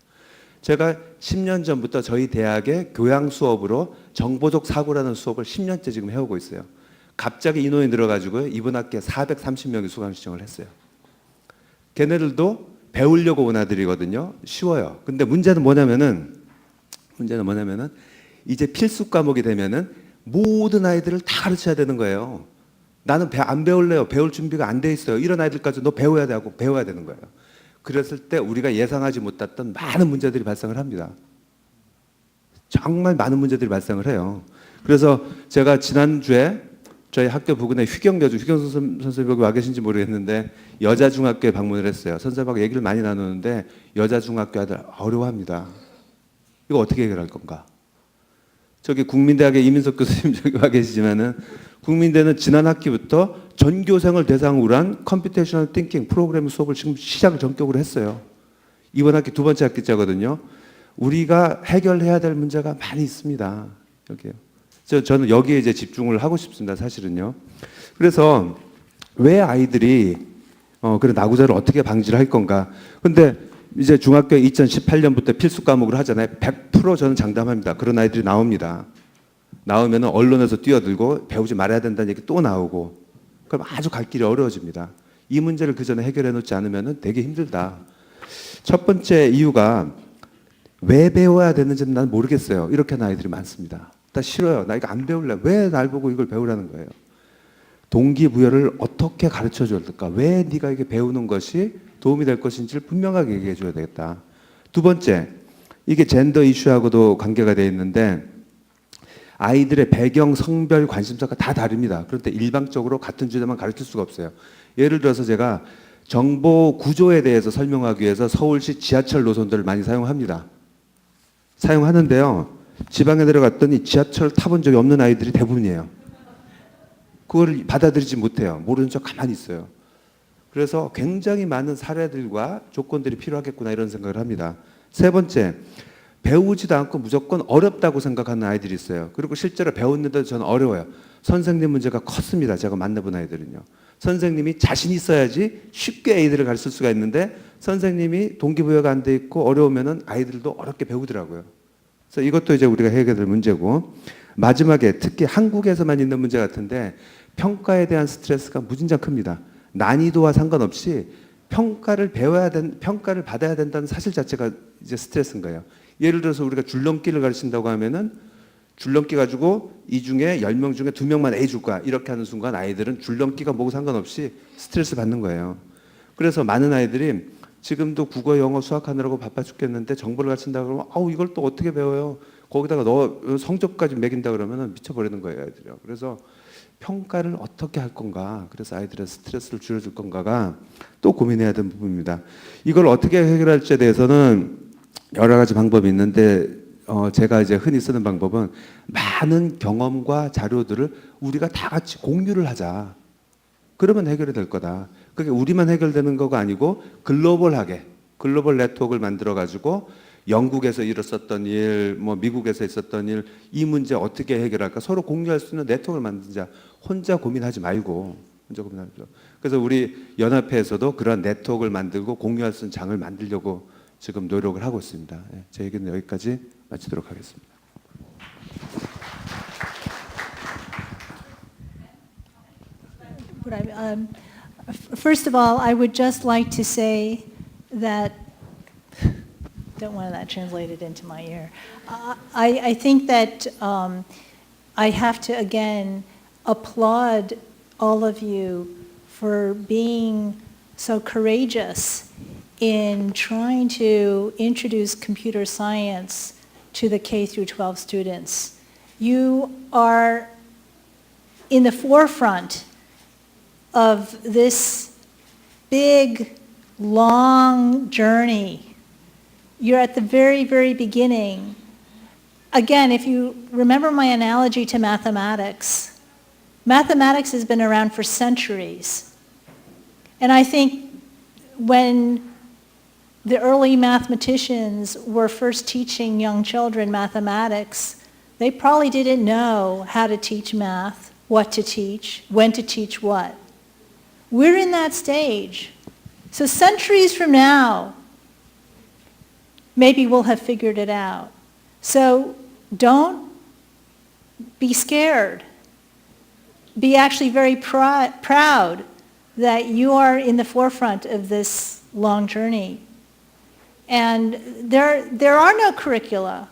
제가 10년 전부터 저희 대학의 교양 수업으로 정보적 사고라는 수업을 10년째 지금 해오고 있어요. 갑자기 인원이 늘어가지고 이번 학기에 430명이 수강 신청을 했어요. 걔네들도 배우려고 온 아들이거든요. 쉬워요. 근데 문제는 뭐냐면은 이제 필수 과목이 되면은 모든 아이들을 다 가르쳐야 되는 거예요. 나는 안 배울래요. 배울 준비가 안 돼 있어요. 이런 아이들까지 너 배워야 돼 하고 배워야 되는 거예요. 그랬을 때 우리가 예상하지 못했던 많은 문제들이 발생을 합니다. 정말 많은 문제들이 발생을 해요. 그래서 제가 지난주에 저희 학교 부근에 휘경 선생님 여기 와 계신지 모르겠는데 여자 중학교에 방문을 했어요. 선생님하고 얘기를 많이 나누는데 여자 중학교 아들 어려워합니다. 이거 어떻게 해결할 건가? 저기 국민대학의 이민석 교수님 저기 와 계시지만은 국민대는 지난 학기부터 전교생을 대상으로 한 컴퓨테이셔널 띵킹 프로그래밍 수업을 지금 시작을 전격으로 했어요. 이번 학기 2번째 학기자거든요. 우리가 해결해야 될 문제가 많이 있습니다. 여기요. 저는 여기에 이제 집중을 하고 싶습니다. 사실은요. 그래서 왜 아이들이 그런 나구자를 어떻게 방지를 할 건가? 근데 이제 중학교 2018년부터 필수 과목을 하잖아요. 100% 저는 장담합니다. 그런 아이들이 나옵니다. 나오면 언론에서 뛰어들고 배우지 말아야 된다는 얘기 또 나오고 그럼 아주 갈 길이 어려워집니다. 이 문제를 그 전에 해결해 놓지 않으면 되게 힘들다. 첫 번째 이유가 왜 배워야 되는지는 난 모르겠어요. 이렇게 하는 아이들이 많습니다. 나 싫어요. 나 이거 안 배울래. 왜 날 보고 이걸 배우라는 거예요. 동기부여를 어떻게 가르쳐 줘야 될까? 왜 네가 이게 배우는 것이 도움이 될 것인지를 분명하게 얘기해 줘야 되겠다. 두 번째, 이게 젠더 이슈하고도 관계가 되어 있는데 아이들의 배경, 성별, 관심사가 다 다릅니다. 그런데 일방적으로 같은 주제만 가르칠 수가 없어요. 예를 들어서 제가 정보 구조에 대해서 설명하기 위해서 서울시 지하철 노선들을 많이 사용합니다. 사용하는데요. 지방에 내려갔더니 지하철 타본 적이 없는 아이들이 대부분이에요. 그걸 받아들이지 못해요. 모르는 척 가만히 있어요. 그래서 굉장히 많은 사례들과 조건들이 필요하겠구나 이런 생각을 합니다. 세 번째, 배우지도 않고 무조건 어렵다고 생각하는 아이들이 있어요. 그리고 실제로 배웠는데도 저는 어려워요. 선생님 문제가 컸습니다. 제가 만나본 아이들은요. 선생님이 자신 있어야지 쉽게 아이들을 가르칠 수가 있는데 선생님이 동기부여가 안 돼 있고 어려우면은 아이들도 어렵게 배우더라고요. 그래서 이것도 이제 우리가 해결될 문제고 마지막에 특히 한국에서만 있는 문제 같은데 평가에 대한 스트레스가 무진장 큽니다. 난이도와 상관없이 평가를 받아야 된다는 사실 자체가 이제 스트레스인 거예요. 예를 들어서 우리가 줄넘기를 가르친다고 하면은 줄넘기 가지고 이 중에 10명 중에 2명만 A 줄 거야. 이렇게 하는 순간 아이들은 줄넘기가 뭐고 상관없이 스트레스 받는 거예요. 그래서 많은 아이들이 지금도 국어, 영어, 수학하느라고 바빠 죽겠는데 정보를 가르친다 그러면 이걸 또 어떻게 배워요? 거기다가 너 성적까지 매긴다 그러면 미쳐버리는 거예요, 아이들이요. 그래서 평가를 어떻게 할 건가? 그래서 아이들의 스트레스를 줄여줄 건가가 또 고민해야 되는 부분입니다. 이걸 어떻게 해결할지에 대해서는 여러 가지 방법이 있는데 제가 이제 흔히 쓰는 방법은 많은 경험과 자료들을 우리가 다 같이 공유를 하자. 그러면 해결이 될 거다. 그게 우리만 해결되는 거가 아니고 글로벌하게 글로벌 네트워크를 만들어 가지고 영국에서 일었었던 일, 뭐 미국에서 있었던 일, 이 문제 어떻게 해결할까? 서로 공유할 수 있는 네트워크를 만들자. 혼자 고민하지 말고. 그래서 우리 연합회에서도 그런 네트워크를 만들고 공유할 수 있는 장을 만들려고 지금 노력을 하고 있습니다. 제 얘기는 여기까지 마치도록 하겠습니다. First of all, I would just like to say that, don't want that translated into my ear. I think that I have to again applaud all of you for being so courageous in trying to introduce computer science to the K through 12 students. You are in the forefront of this big, long journey. You're at the very, very beginning. Again, if you remember my analogy to mathematics, mathematics has been around for centuries. And I think when the early mathematicians were first teaching young children mathematics, they probably didn't know how to teach math, what to teach, when to teach what. We're in that stage. So centuries from now, maybe we'll have figured it out. So don't be scared. Be actually very proud that you are in the forefront of this long journey. And there are no curricula.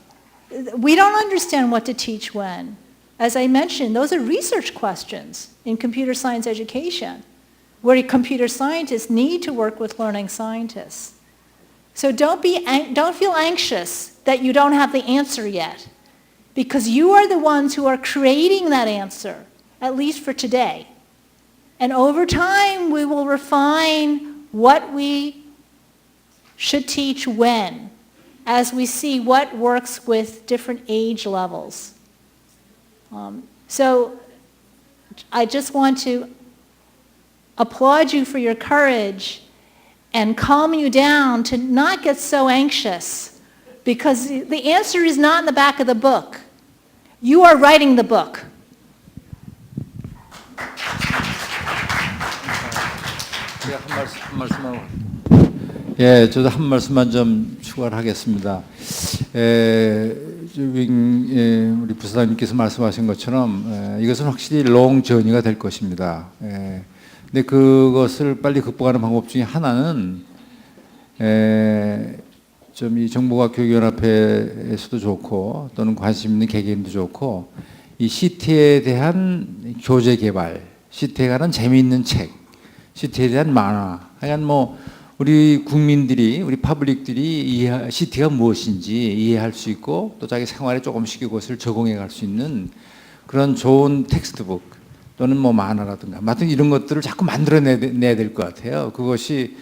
We don't understand what to teach when. As I mentioned, those are research questions in computer science education, where computer scientists need to work with learning scientists. So don't feel anxious that you don't have the answer yet, because you are the ones who are creating that answer, at least for today. And over time, we will refine what we should teach when, as we see what works with different age levels. So I just want to applaud you for your courage and calm you down to not get so anxious, because the answer is not in the back of the book. You are writing the book. 제가 한 말씀만. 예, 저도 한 말씀만 좀 추가를 하겠습니다. 우리 부사장님께서 말씀하신 것처럼 이것은 확실히 롱 저니가 될 것입니다. 근데 그것을 빨리 극복하는 방법 중에 하나는 좀 이 정보과학교육연합회에서도 좋고 또는 관심 있는 개개인도 좋고 이 CT에 대한 교재 개발, CT에 관한 재미있는 책, CT에 대한 만화, 하여간 뭐 우리 국민들이, 우리 퍼블릭들이 CT가 무엇인지 이해할 수 있고 또 자기 생활에 조금씩 이것을 적용해 갈 수 있는 그런 좋은 텍스트북 또는 뭐 만화라든가 하여튼 이런 것들을 자꾸 만들어내야 될 것 같아요. 그것이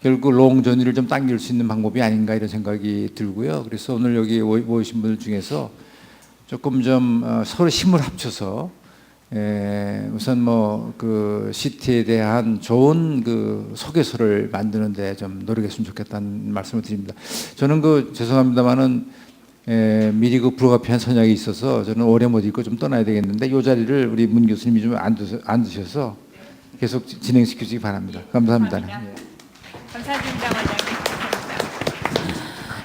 결국 롱저니를 좀 당길 수 있는 방법이 아닌가 이런 생각이 들고요. 그래서 오늘 여기 모이신 분들 중에서 조금 좀 서로 힘을 합쳐서 우선 뭐 그 CT에 대한 좋은 그 소개서를 만드는데 좀 노력했으면 좋겠다는 말씀을 드립니다. 저는 그 죄송합니다만은 미리 그 불가피한 선약이 있어서 저는 오래 못 있고 좀 떠나야 되겠는데 이 자리를 우리 문 교수님이 좀 앉으셔서 계속 진행시켜 주시기 바랍니다. 감사합니다. 감사드립니다, 원장님.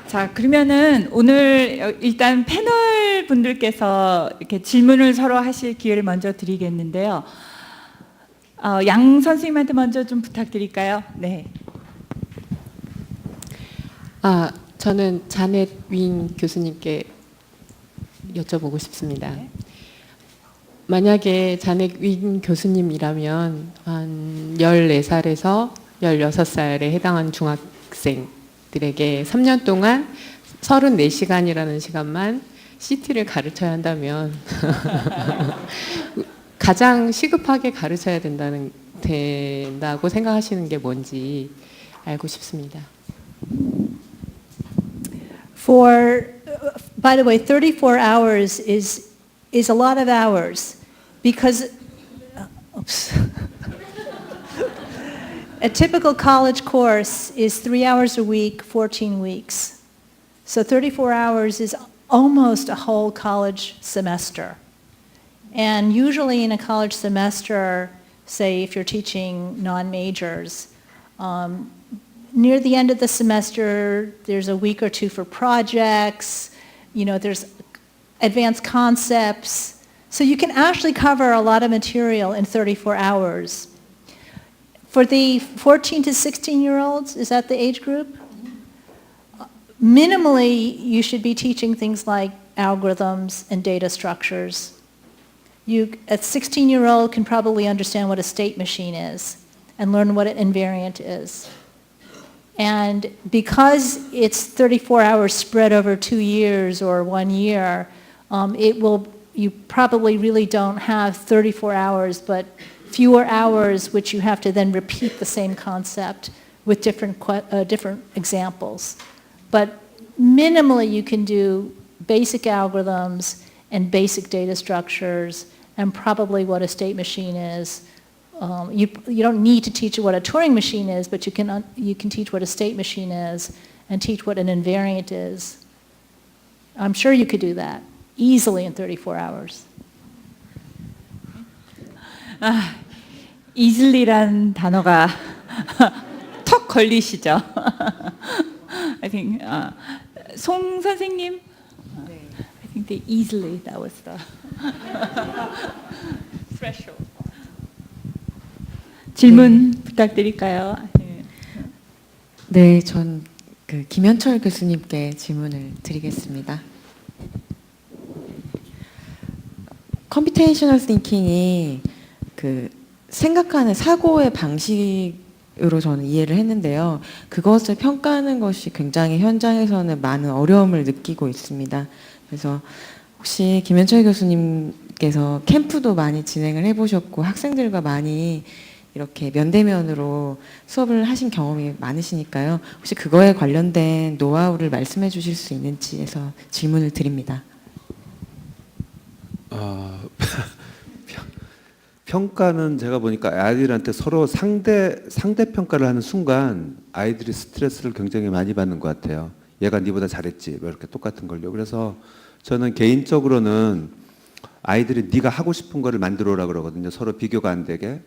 자, 그러면은 오늘 일단 패널 분들께서 이렇게 질문을 서로 하실 기회를 먼저 드리겠는데요. 양 선생님한테 먼저 좀 부탁드릴까요? 네. 저는 자넷 윈 교수님께 여쭤보고 싶습니다. 네. 만약에 자넷 윈 교수님이라면 한 14살에서 16살에 해당하는 중학생들에게 3년 동안 34시간이라는 시간만 CT를 가르쳐야 한다면 가장 시급하게 가르쳐야 된다고 생각하시는 게 뭔지 알고 싶습니다. By the way, 34 hours is a lot of hours because oops. A typical college course is 3 hours a week, 14 weeks. So 34 hours is almost a whole college semester. And usually in a college semester, say if you're teaching non-majors, near the end of the semester, there's a week or two for projects, there's advanced concepts. So you can actually cover a lot of material in 34 hours. For the 14 to 16-year-olds, is that the age group? Minimally, you should be teaching things like algorithms and data structures. A 16-year-old can probably understand what a state machine is and learn what an invariant is. And because it's 34 hours spread over 2 years or 1 year, you probably really don't have 34 hours, but fewer hours which you have to then repeat the same concept with different examples. But minimally you can do basic algorithms and basic data structures and probably what a state machine is. You don't need to teach what a Turing machine is, but you can teach what a state machine is and teach what an invariant is. I'm sure you could do that easily in 34 hours. easily란 단어가 턱 걸리시죠? I think 송 선생님, I think the easily that was the threshold. 질문 부탁드릴까요? 네, 전 그 김현철 교수님께 질문을 드리겠습니다. 컴퓨테이셔널 띵킹이 그 생각하는 사고의 방식으로 저는 이해를 했는데요. 그것을 평가하는 것이 굉장히 현장에서는 많은 어려움을 느끼고 있습니다. 그래서 혹시 김현철 교수님께서 캠프도 많이 진행을 해보셨고 학생들과 많이 이렇게 면대면으로 수업을 하신 경험이 많으시니까요. 혹시 그거에 관련된 노하우를 말씀해 주실 수 있는지 해서 질문을 드립니다. 평가는 제가 보니까 아이들한테 서로 상대 평가를 하는 순간 아이들이 스트레스를 굉장히 많이 받는 것 같아요. 얘가 니보다 잘했지, 뭐 이렇게 똑같은 걸요. 그래서 저는 개인적으로는 아이들이 네가 하고 싶은 거를 만들어라 그러거든요. 서로 비교가 안 되게.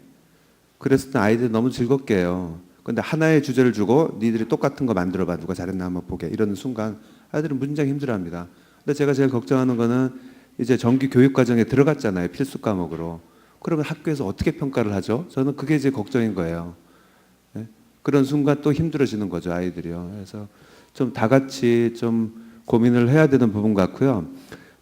그랬을 때 아이들이 너무 즐겁게 해요. 근데 하나의 주제를 주고 니들이 똑같은 거 만들어봐. 누가 잘했나 한번 보게. 이러는 순간 아이들은 무진장 힘들어합니다. 근데 제가 제일 걱정하는 거는 이제 정규 교육 과정에 들어갔잖아요. 필수 과목으로. 그러면 학교에서 어떻게 평가를 하죠? 저는 그게 이제 걱정인 거예요. 네? 그런 순간 또 힘들어지는 거죠, 아이들이요. 그래서 좀 다 같이 좀 고민을 해야 되는 부분 같고요.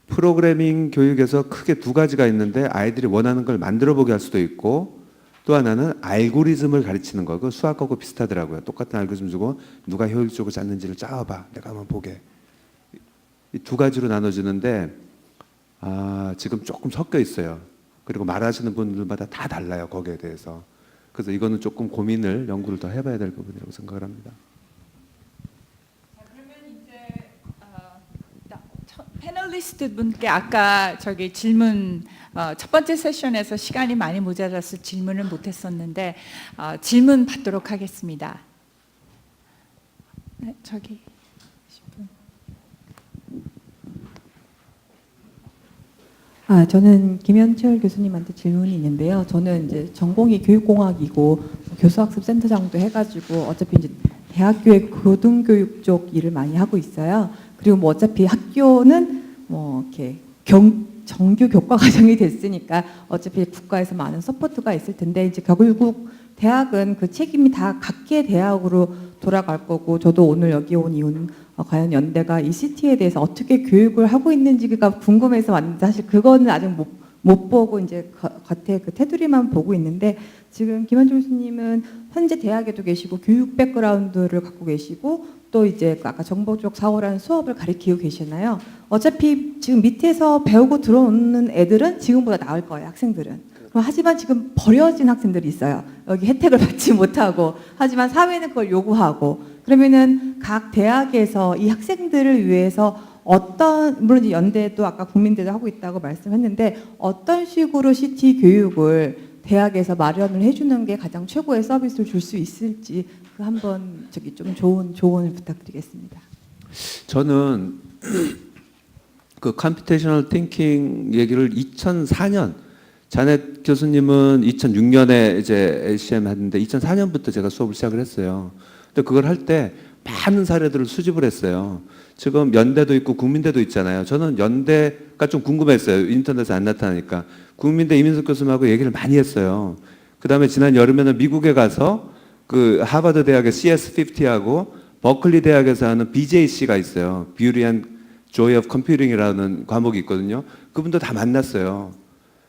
프로그래밍 교육에서 크게 두 가지가 있는데 아이들이 원하는 걸 만들어 보게 할 수도 있고 또 하나는 알고리즘을 가르치는 거. 그 수학하고 비슷하더라고요. 똑같은 알고리즘 주고 누가 효율적으로 짰는지를 짜봐. 내가 한번 보게. 이 두 가지로 나눠지는데 지금 조금 섞여 있어요. 그리고 말하시는 분들마다 다 달라요. 거기에 대해서. 그래서 이거는 조금 고민을 연구를 더 해봐야 될 부분이라고 생각을 합니다. 패널리스트 분께 아까 저기 질문 첫 번째 세션에서 시간이 많이 모자라서 질문을 못했었는데 질문 받도록 하겠습니다. 네, 저기. 저는 김현철 교수님한테 질문이 있는데요. 저는 이제 전공이 교육공학이고 교수학습 센터장도 해가지고 어차피 이제 대학교의 고등교육 쪽 일을 많이 하고 있어요. 그리고 뭐 어차피 학교는 뭐 이렇게 정규 교과 과정이 됐으니까 어차피 국가에서 많은 서포트가 있을 텐데 이제 결국 대학은 그 책임이 다 각계 대학으로 돌아갈 거고 저도 오늘 여기 온 이유는 과연 연대가 이 CT에 대해서 어떻게 교육을 하고 있는지가 궁금해서 왔는데 사실 그거는 아직 못 보고 이제 겉에 그 테두리만 보고 있는데 지금 김현철 교수님은 현재 대학에도 계시고 교육 백그라운드를 갖고 계시고 또 이제 아까 정보적 사고라는 수업을 가르치고 계시나요? 어차피 지금 밑에서 배우고 들어오는 애들은 지금보다 나을 거예요, 학생들은. 하지만 지금 버려진 학생들이 있어요. 여기 혜택을 받지 못하고 하지만 사회는 그걸 요구하고 그러면은 각 대학에서 이 학생들을 위해서 어떤 물론 이제 연대도 아까 국민대도 하고 있다고 말씀했는데 어떤 식으로 CT 교육을 대학에서 마련을 해주는 게 가장 최고의 서비스를 줄 수 있을지 그 한번 저기 좀 좋은 조언을 부탁드리겠습니다. 저는 그 컴퓨테이셔널 띵킹 얘기를 2004년 자넷 교수님은 2006년에 이제 ACM 했는데 2004년부터 제가 수업을 시작을 했어요. 근데 그걸 할 때 많은 사례들을 수집을 했어요. 지금 연대도 있고 국민대도 있잖아요. 저는 연대가 좀 궁금했어요. 인터넷에 안 나타나니까. 국민대 이민석 교수님하고 얘기를 많이 했어요. 그 다음에 지난 여름에는 미국에 가서 그 하버드 대학의 CS50하고 버클리 대학에서 하는 BJC가 있어요. Beauty and Joy of Computing이라는 과목이 있거든요. 그분도 다 만났어요.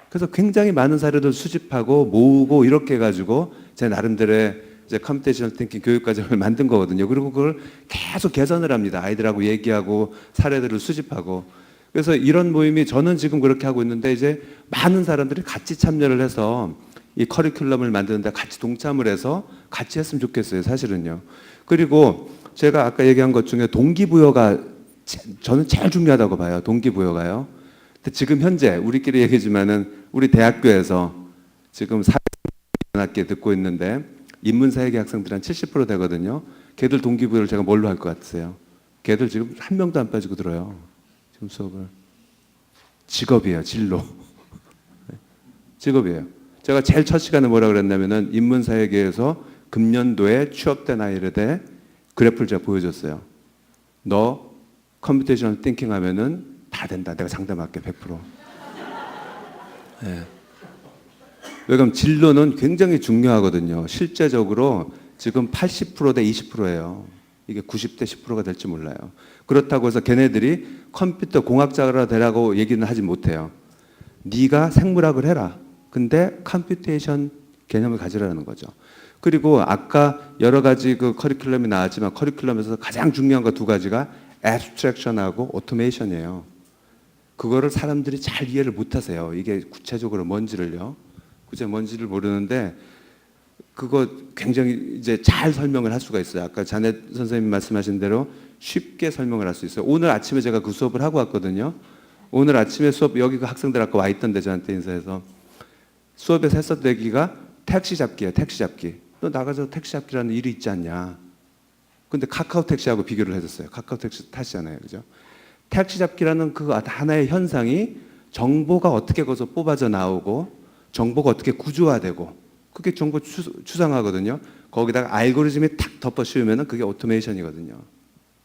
그래서 굉장히 많은 사례들 수집하고 모으고 이렇게 해가지고 제 나름대로의 이제 컴퓨테이셔널 띵킹 교육 과정을 만든 거거든요. 그리고 그걸 계속 개선을 합니다. 아이들하고 얘기하고 사례들을 수집하고. 그래서 이런 모임이 저는 지금 그렇게 하고 있는데 이제 많은 사람들이 같이 참여를 해서 이 커리큘럼을 만드는데 같이 동참을 해서 같이 했으면 좋겠어요. 사실은요. 그리고 제가 아까 얘기한 것 중에 동기부여가 저는 제일 중요하다고 봐요. 동기부여가요. 근데 지금 현재 우리끼리 얘기지만은 우리 대학교에서 지금 사회학계 듣고 있는데 인문사회계 학생들 한 70% 되거든요. 걔들 동기부여를 제가 뭘로 할 것 같으세요? 걔들 지금 한 명도 안 빠지고 들어요. 지금 수업을. 직업이에요. 진로. 직업이에요. 제가 제일 첫 시간에 뭐라 그랬냐면은 인문사회계에서 금년도에 취업된 아이들에 대해 그래프를 제가 보여줬어요. 너 컴퓨테이셔널 띵킹 하면은 다 된다. 내가 장담할게 100%. 네. 왜냐면 진로는 굉장히 중요하거든요. 실제적으로 지금 80% 대 20%예요. 이게 90대 10%가 될지 몰라요. 그렇다고 해서 걔네들이 컴퓨터 공학자가 되라고 얘기는 하지 못해요. 네가 생물학을 해라. 근데 컴퓨테이션 개념을 가지라는 거죠. 그리고 아까 여러 가지 그 커리큘럼이 나왔지만 커리큘럼에서 가장 중요한 거 두 가지가 애브스트랙션하고 오토메이션이에요. 그거를 사람들이 잘 이해를 못 하세요. 이게 구체적으로 뭔지를요. 뭔지를 모르는데 그거 굉장히 이제 잘 설명을 할 수가 있어요. 아까 자넷 선생님 말씀하신 대로 쉽게 설명을 할 수 있어요. 오늘 아침에 제가 그 수업을 하고 왔거든요. 오늘 아침에 수업 여기 그 학생들 아까 와 있던데 저한테 인사해서 수업에서 했었던 얘기가 택시 잡기예요. 택시 잡기. 너 나가서 택시 잡기라는 일이 있지 않냐. 근데 카카오 택시하고 비교를 해줬어요. 카카오 택시 타시잖아요. 그죠? 택시 잡기라는 그 하나의 현상이 정보가 어떻게 거기서 뽑아져 나오고 정보가 어떻게 구조화되고 그게 정보 추상하거든요. 거기다가 알고리즘이 탁 덮어 씌우면은 그게 오토메이션이거든요.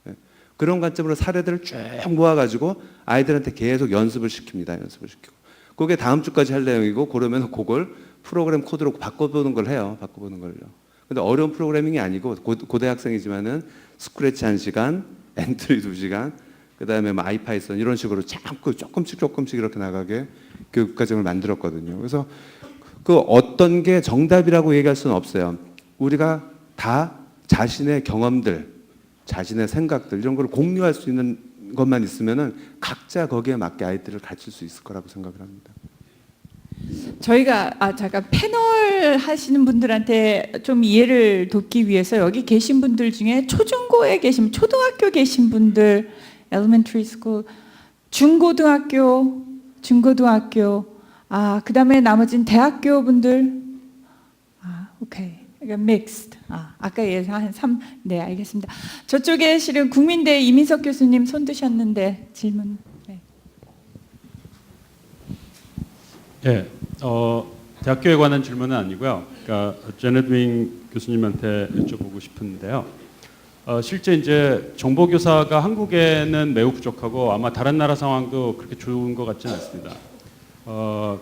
예. 그런 관점으로 사례들을 쭉 모아가지고 아이들한테 계속 연습을 시킵니다. 연습을 시키고. 그게 다음 주까지 할 내용이고 그러면 그걸 프로그램 코드로 바꿔보는 걸 해요. 바꿔보는 걸요. 근데 어려운 프로그래밍이 아니고 고대학생이지만은 스크래치 1시간, 엔트리 2시간, 그 다음에 뭐 아이파이썬 이런 식으로 자꾸 조금씩 이렇게 나가게 교육과정을 만들었거든요. 그래서 그 어떤 게 정답이라고 얘기할 수는 없어요. 우리가 다 자신의 경험들, 자신의 생각들 이런 걸 공유할 수 있는 것만 있으면은 각자 거기에 맞게 아이들을 가르칠 수 있을 거라고 생각을 합니다. 저희가 잠깐 패널 하시는 분들한테 좀 이해를 돕기 위해서 여기 계신 분들 중에 초중고에 계신 초등학교 계신 분들, elementary school, 중고등학교, 그다음에 나머지는 대학교 분들. 오케이. 그러니까 mixed. 아까 예상 한 3. 네, 알겠습니다. 저쪽에 실은 국민대 이민석 교수님 손 드셨는데 질문. 네. 예, 대학교에 관한 질문은 아니고요. 그러니까 제넷 윙 교수님한테 여쭤보고 싶은데요. 실제 이제 정보교사가 한국에는 매우 부족하고 아마 다른 나라 상황도 그렇게 좋은 것 같지는 않습니다.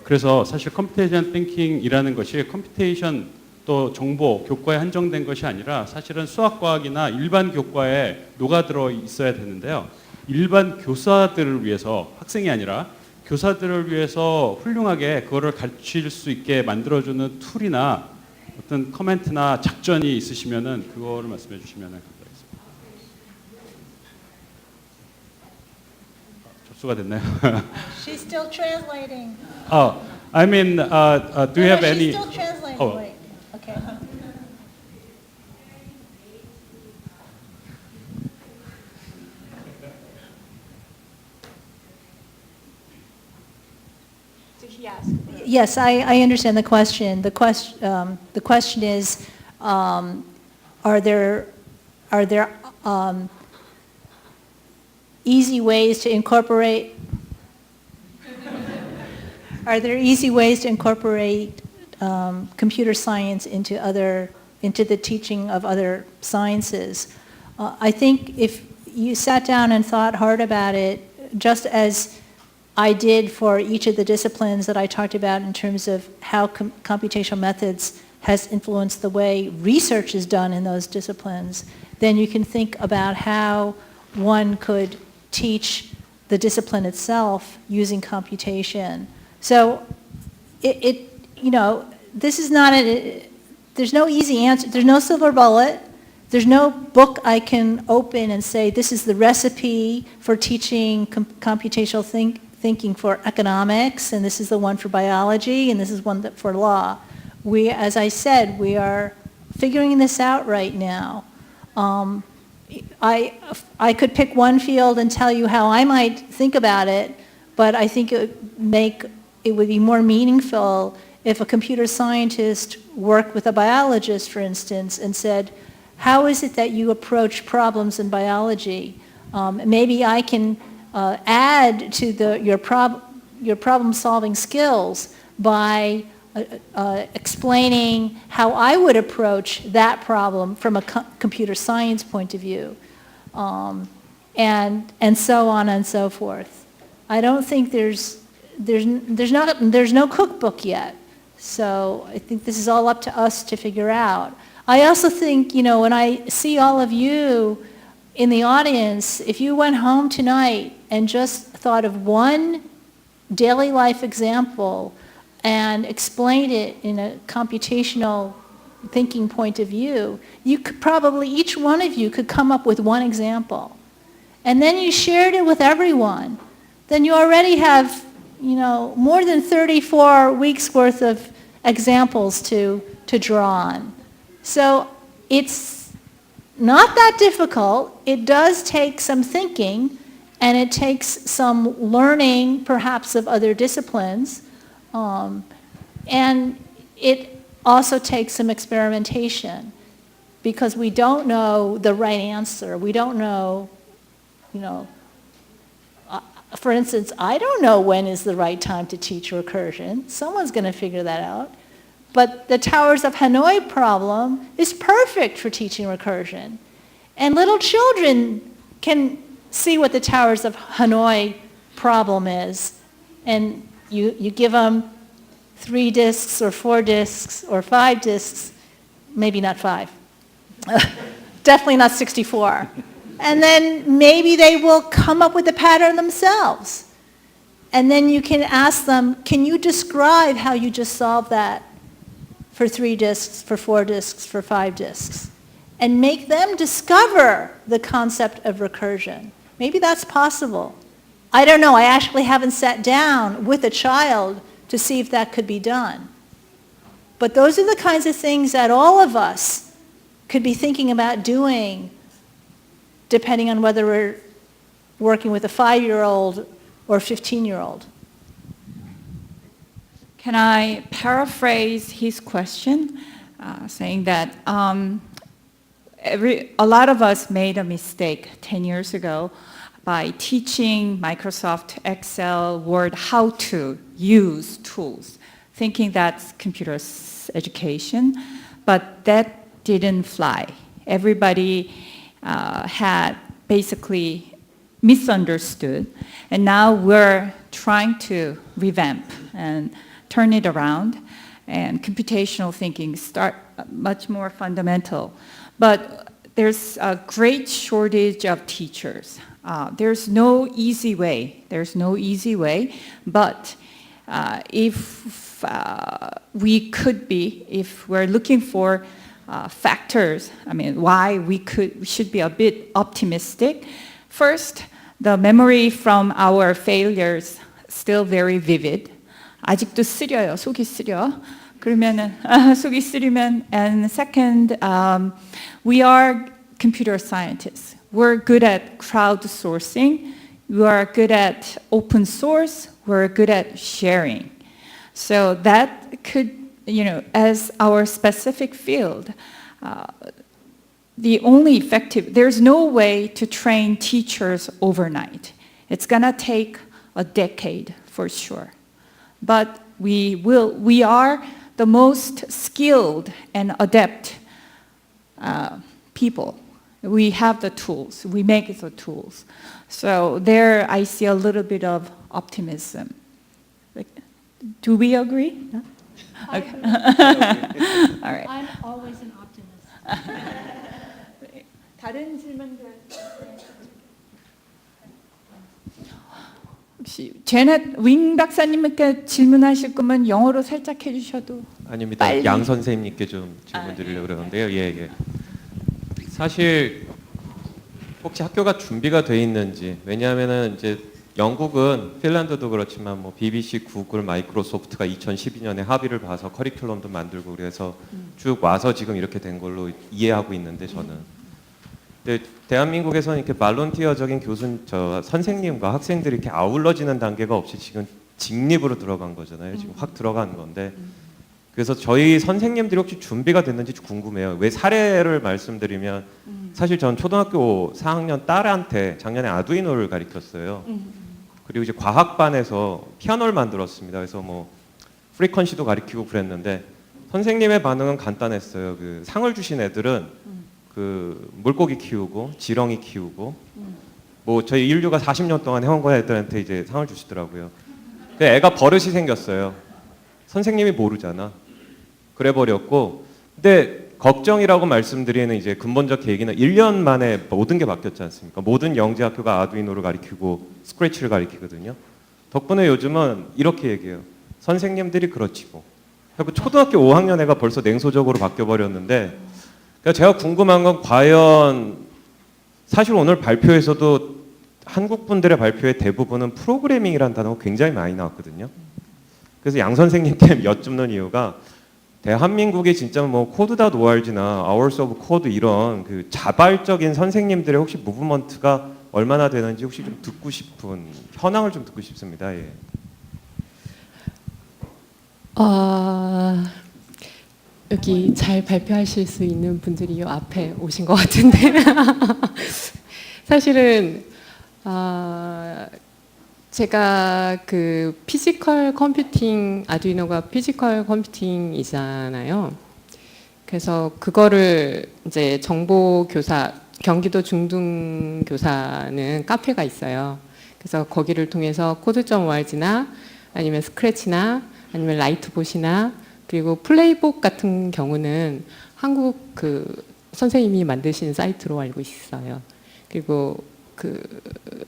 그래서 사실 컴퓨테이션 띵킹이라는 것이 컴퓨테이션 또 정보, 교과에 한정된 것이 아니라 사실은 수학과학이나 일반 교과에 녹아들어 있어야 되는데요. 일반 교사들을 위해서, 학생이 아니라 교사들을 위해서 훌륭하게 그거를 가르칠 수 있게 만들어주는 툴이나 어떤 커멘트나 작전이 있으시면은 그거를 말씀해 주시면 감사하겠습니다. 접수가 됐나요? She's still translating. I mean, do you have any? She's still translating. Oh. Wait. Okay. Yes, I understand the question. The question is, are there easy ways to incorporate? Are there easy ways to incorporate computer science into the teaching of other sciences? I think if you sat down and thought hard about it, just as I did for each of the disciplines that I talked about in terms of how computational methods has influenced the way research is done in those disciplines, then you can think about how one could teach the discipline itself using computation. So this is not there's no easy answer. There's no silver bullet. There's no book I can open and say, this is the recipe for teaching computational thinking for economics, and this is the one for biology, and this is one for law. As I said, we are figuring this out right now. I could pick one field and tell you how I might think about it, but I think it would be more meaningful if a computer scientist worked with a biologist, for instance, and said, how is it that you approach problems in biology? Maybe I can add to your problem-solving skills by explaining how I would approach that problem from a computer science point of view, and so on and so forth. I don't think there's no cookbook yet, so I think this is all up to us to figure out. I also think, when I see all of you in the audience, if you went home tonight and just thought of one daily life example and explained it in a computational thinking point of view, you could probably, each one of you could come up with one example. And then you shared it with everyone. Then you already have, more than 34 weeks worth of examples to draw on. So it's not that difficult. It does take some thinking, and it takes some learning, perhaps, of other disciplines. And it also takes some experimentation, because we don't know the right answer. We don't know, for instance, I don't know when is the right time to teach recursion. Someone's going to figure that out. But the Towers of Hanoi problem is perfect for teaching recursion. And little children can see what the Towers of Hanoi problem is. And you give them 3 discs or 4 discs or 5 discs, maybe not 5. Definitely not 64. And then maybe they will come up with the pattern themselves. And then you can ask them, can you describe how you just solved that for 3 discs, for 4 discs, for 5 discs? And make them discover the concept of recursion. Maybe that's possible. I don't know. I actually haven't sat down with a child to see if that could be done. But those are the kinds of things that all of us could be thinking about doing, depending on whether we're working with a 5-year-old or 15-year-old. Can I paraphrase his question, saying that a lot of us made a mistake 10 years ago by teaching Microsoft Excel, Word, how to use tools, thinking that's computer education, but that didn't fly. Everybody had basically misunderstood, and now we're trying to revamp and turn it around, and computational thinking start much more fundamental. But there's a great shortage of teachers. There's no easy way. There's no easy way. But if we could be, if we're looking for factors, I mean, why we should be a bit optimistic. First, the memory from our failures still very vivid. 아직도 쓰려요. 속이 쓰려. 그러면은 속이 쓰리면. And second, we are computer scientists. We're good at crowdsourcing. We are good at open source. We're good at sharing. So that could, as our specific field, the only effective, there's no way to train teachers overnight. It's gonna take a decade for sure. But we are the most skilled and adept people. We have the tools. We make the tools. So there I see a little bit of optimism. Do we agree? No? Okay. All right. I'm always an optimist. 다른 질문들. 혹시 제넷 윙 박사님께 질문하실 거면 영어로 살짝 해주셔도. 아닙니다. 빨리. 양 선생님께 좀 질문 드리려고 그러는데요. 예. 사실 혹시 학교가 준비가 돼 있는지, 왜냐하면은 이제 영국은 핀란드도 그렇지만 뭐 BBC, 구글, 마이크로소프트가 2012년에 합의를 봐서 커리큘럼도 만들고 그래서 쭉 와서 지금 이렇게 된 걸로 이해하고 있는데 저는. 근데 대한민국에서는 이렇게 발론티어적인 선생님과 학생들이 이렇게 아울러지는 단계가 없이 지금 직립으로 들어간 거잖아요. 지금 확 들어간 건데. 그래서 저희 선생님들이 혹시 준비가 됐는지 궁금해요. 왜 사례를 말씀드리면 사실 전 초등학교 4학년 딸한테 작년에 아두이노를 가르쳤어요. 그리고 이제 과학반에서 피아노를 만들었습니다. 그래서 뭐 프리퀀시도 가르치고 그랬는데 선생님의 반응은 간단했어요. 그 상을 주신 애들은 그 물고기 키우고 지렁이 키우고 뭐 저희 인류가 40년 동안 해온 거 애들한테 이제 상을 주시더라고요. 그 애가 버릇이 생겼어요. 선생님이 모르잖아. 그래 버렸고. 근데 걱정이라고 말씀드리는 이제 근본적 계기는 1년 만에 모든 게 바뀌었지 않습니까? 모든 영재 학교가 아두이노를 가리키고 스크래치를 가리키거든요. 덕분에 요즘은 이렇게 얘기해요. 선생님들이 그렇지고. 그리고 초등학교 5학년 애가 벌써 냉소적으로 바뀌어 버렸는데, 그러니까 제가 궁금한 건 과연 사실 오늘 발표에서도 한국 분들의 발표의 대부분은 프로그래밍이라는 단어가 굉장히 많이 나왔거든요. 그래서 양 선생님께 여쭙는 이유가 대한민국이 진짜 뭐 코드.org나 Hours of Code 이런 그 자발적인 선생님들의 혹시 무브먼트가 얼마나 되는지 혹시 좀 듣고 싶은 현황을 좀 듣고 싶습니다. 예. 여기 잘 발표하실 수 있는 분들이 요 앞에 오신 것 같은데 사실은 제가 그 피지컬 컴퓨팅, 아두이노가 피지컬 컴퓨팅이잖아요. 그래서 그거를 이제 정보교사, 경기도 중등교사는 카페가 있어요. 그래서 거기를 통해서 코드.org나 아니면 스크래치나 아니면 라이트봇이나 그리고 플레이북 같은 경우는 한국 그 선생님이 만드신 사이트로 알고 있어요. 그리고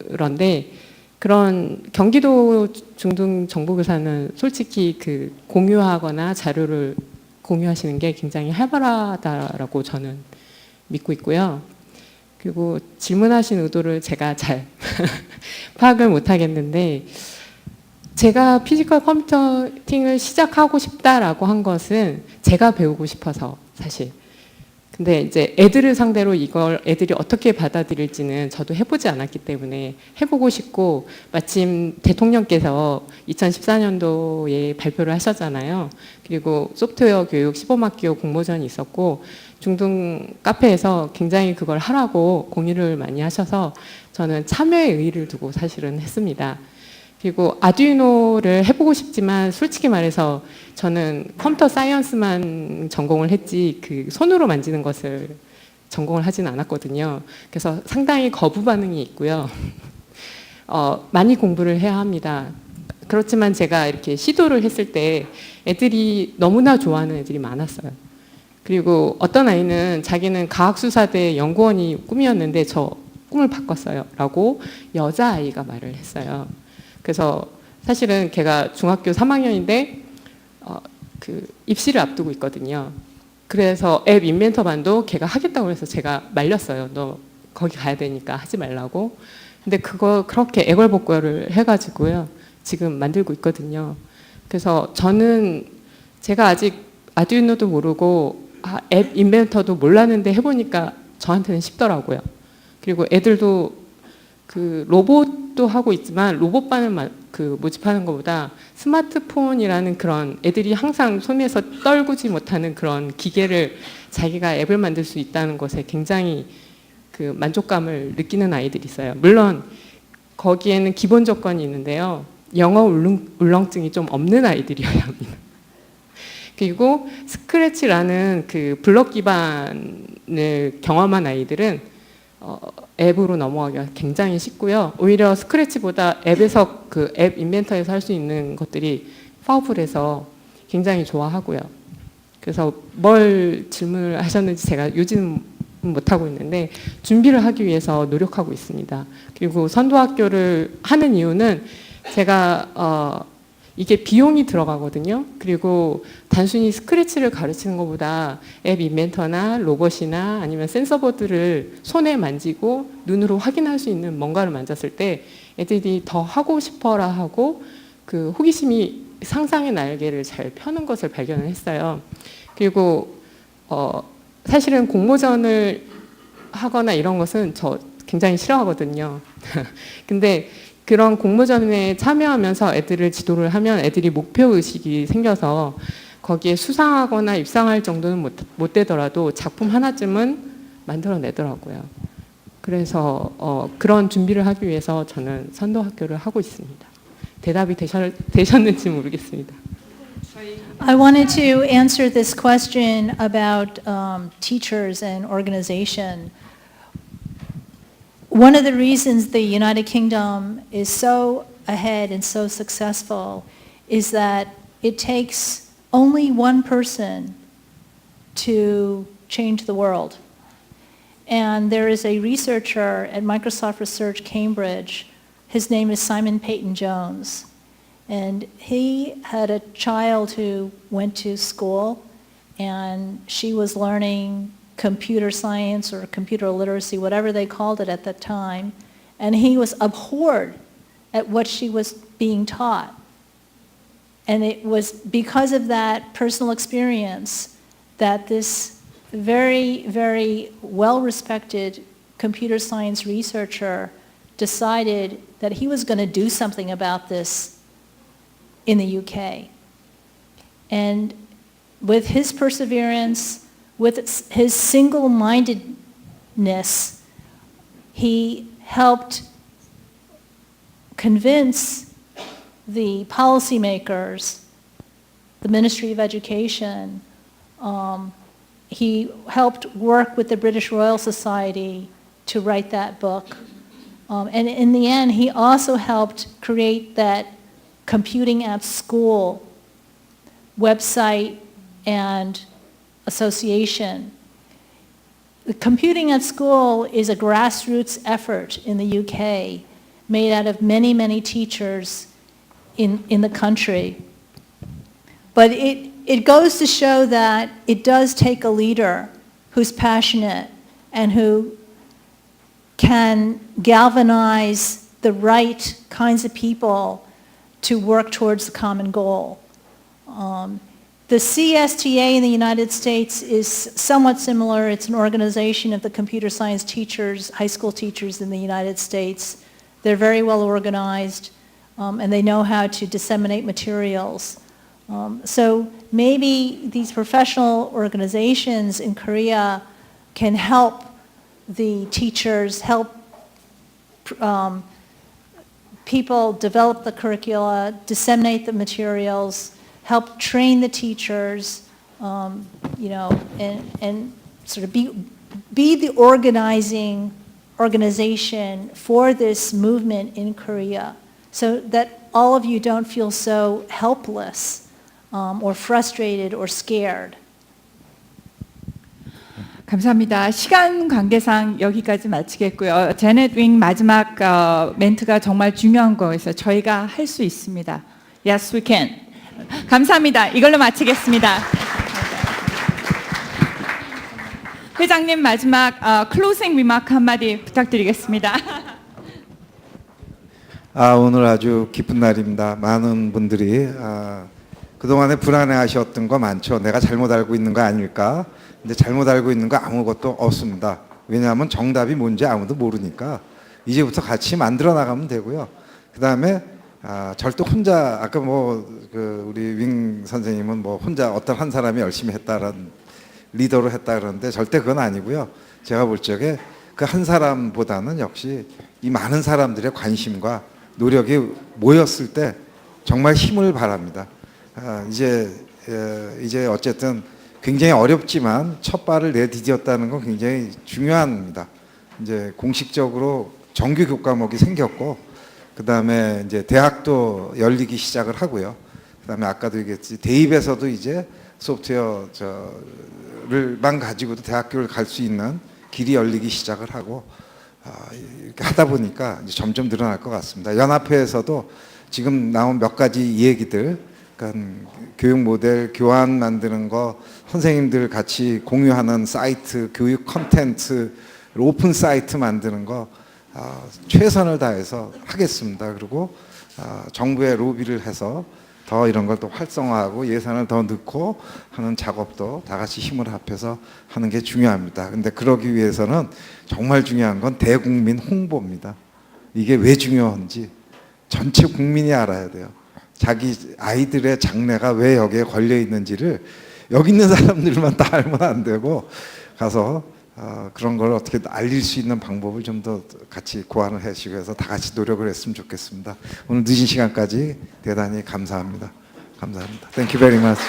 그런데 그런 경기도 중등 정보교사는 솔직히 그 공유하거나 자료를 공유하시는 게 굉장히 활발하다라고 저는 믿고 있고요. 그리고 질문하신 의도를 제가 잘 파악을 못 하겠는데 제가 피지컬 컴퓨팅을 시작하고 싶다라고 한 것은 제가 배우고 싶어서 사실. 근데 이제 애들을 상대로 이걸 애들이 어떻게 받아들일지는 저도 해보지 않았기 때문에 해보고 싶고 마침 대통령께서 2014년도에 발표를 하셨잖아요. 그리고 소프트웨어 교육 시범학교 공모전이 있었고 중등 카페에서 굉장히 그걸 하라고 공유를 많이 하셔서 저는 참여의 의의를 두고 사실은 했습니다. 그리고 아두이노를 해보고 싶지만 솔직히 말해서 저는 컴퓨터 사이언스만 전공을 했지 그 손으로 만지는 것을 전공을 하진 않았거든요. 그래서 상당히 거부 반응이 있고요. 많이 공부를 해야 합니다. 그렇지만 제가 이렇게 시도를 했을 때 애들이 너무나 좋아하는 애들이 많았어요. 그리고 어떤 아이는 자기는 과학수사대 연구원이 꿈이었는데 저 꿈을 바꿨어요 라고 여자아이가 말을 했어요. 그래서 사실은 걔가 중학교 3학년인데 그 입시를 앞두고 있거든요. 그래서 앱 인벤터반도 걔가 하겠다고 해서 제가 말렸어요. 너 거기 가야 되니까 하지 말라고. 근데 그거 그렇게 애걸복걸을 해가지고요. 지금 만들고 있거든요. 그래서 저는 제가 아직 아두이노도 모르고 앱 인벤터도 몰랐는데 해보니까 저한테는 쉽더라고요. 그리고 애들도 그 로봇도 하고 있지만 로봇반을 그 모집하는 것보다 스마트폰이라는 그런 애들이 항상 손에서 떨구지 못하는 그런 기계를 자기가 앱을 만들 수 있다는 것에 굉장히 그 만족감을 느끼는 아이들이 있어요. 물론 거기에는 기본 조건이 있는데요. 영어 울렁증이 좀 없는 아이들이어야 합니다. 그리고 스크래치라는 그 블록 기반을 경험한 아이들은 앱으로 넘어가기가 굉장히 쉽고요. 오히려 스크래치보다 앱에서 그 앱 인벤터에서 할 수 있는 것들이 파워풀해서 굉장히 좋아하고요. 그래서 뭘 질문을 하셨는지 제가 요즘 못하고 있는데 준비를 하기 위해서 노력하고 있습니다. 그리고 선도학교를 하는 이유는 제가 이게 비용이 들어가거든요. 그리고 단순히 스크래치를 가르치는 것보다 앱 인벤터나 로봇이나 아니면 센서보드를 손에 만지고 눈으로 확인할 수 있는 뭔가를 만졌을 때 애들이 더 하고 싶어라 하고 그 호기심이 상상의 날개를 잘 펴는 것을 발견을 했어요. 그리고 사실은 공모전을 하거나 이런 것은 저 굉장히 싫어하거든요. 근데 그런 공모전에 참여하면서 애들을 지도를 하면 애들이 목표의식이 생겨서 거기에 수상하거나 입상할 정도는 못 되더라도 작품 하나쯤은 만들어내더라고요. 그래서 그런 준비를 하기 위해서 저는 선도학교를 하고 있습니다. 대답이 되셨는지 모르겠습니다. I wanted to answer this question about teachers and organization. One of the reasons the United Kingdom is so ahead and so successful is that it takes only one person to change the world. And there is a researcher at Microsoft Research Cambridge. His name is Simon Peyton Jones. And he had a child who went to school and she was learning computer science or computer literacy, whatever they called it at that time, and he was abhorred at what she was being taught. And it was because of that personal experience that this very, very well-respected computer science researcher decided that he was going to do something about this in the UK. And with his perseverance, with his single-mindedness, he helped convince the policymakers, the Ministry of Education. He helped work with the British Royal Society to write that book. And in the end, he also helped create that Computing at School website and association. The Computing at School is a grassroots effort in the UK made out of many, many teachers in the country. But it goes to show that it does take a leader who's passionate and who can galvanize the right kinds of people to work towards the common goal. The CSTA in the United States is somewhat similar. It's an organization of the computer science teachers, high school teachers in the United States. They're very well organized, and they know how to disseminate materials. So maybe these professional organizations in Korea can help the teachers, help people develop the curricula, disseminate the materials, help train the teachers, you know, and sort of be the organization for this movement in Korea, so that all of you don't feel so helpless or frustrated or scared. 감사합니다. 시간 관계상 여기까지 마치겠고요. 제넷 윙 마지막 멘트가 정말 중요한 거여서 저희가 할 수 있습니다. Yes, we can. 감사합니다. 이걸로 마치겠습니다. 회장님 마지막 클로징 리마크 한마디 부탁드리겠습니다. 오늘 아주 기쁜 날입니다. 많은 분들이 그동안에 불안해하셨던 거 많죠. 내가 잘못 알고 있는 거 아닐까? 근데 잘못 알고 있는 거 아무것도 없습니다. 왜냐하면 정답이 뭔지 아무도 모르니까 이제부터 같이 만들어 나가면 되고요. 그 다음에 절대 혼자 아까 우리 윙 선생님은 혼자 어떤 한 사람이 열심히 했다라는 리더로 했다 그러는데 절대 그건 아니고요. 제가 볼 적에 그 한 사람보다는 역시 이 많은 사람들의 관심과 노력이 모였을 때 정말 힘을 발합니다. 이제 어쨌든 굉장히 어렵지만 첫 발을 내디뎠다는 건 굉장히 중요합니다. 이제 공식적으로 정규 교과목이 생겼고, 그 다음에 이제 대학도 열리기 시작을 하고요. 그 다음에 아까도 얘기했지, 대입에서도 이제 소프트웨어를만 가지고도 대학교를 갈 수 있는 길이 열리기 시작을 하고, 이렇게 하다 보니까 이제 점점 늘어날 것 같습니다. 연합회에서도 지금 나온 몇 가지 얘기들, 그러니까 교육 모델 교환 만드는 거, 선생님들 같이 공유하는 사이트, 교육 컨텐츠, 오픈 사이트 만드는 거 최선을 다해서 하겠습니다. 그리고 정부에 로비를 해서 더 이런 걸 또 활성화하고 예산을 더 넣고 하는 작업도 다 같이 힘을 합해서 하는 게 중요합니다. 근데 그러기 위해서는 정말 중요한 건 대국민 홍보입니다. 이게 왜 중요한지 전체 국민이 알아야 돼요. 자기 아이들의 장래가 왜 여기에 걸려 있는지를 여기 있는 사람들만 다 알면 안 되고, 가서 그런 걸 어떻게 알릴 수 있는 방법을 좀 더 같이 고안을 해주시고 해서 다 같이 노력을 했으면 좋겠습니다. 오늘 늦은 시간까지 대단히 감사합니다. 감사합니다. Thank you very much.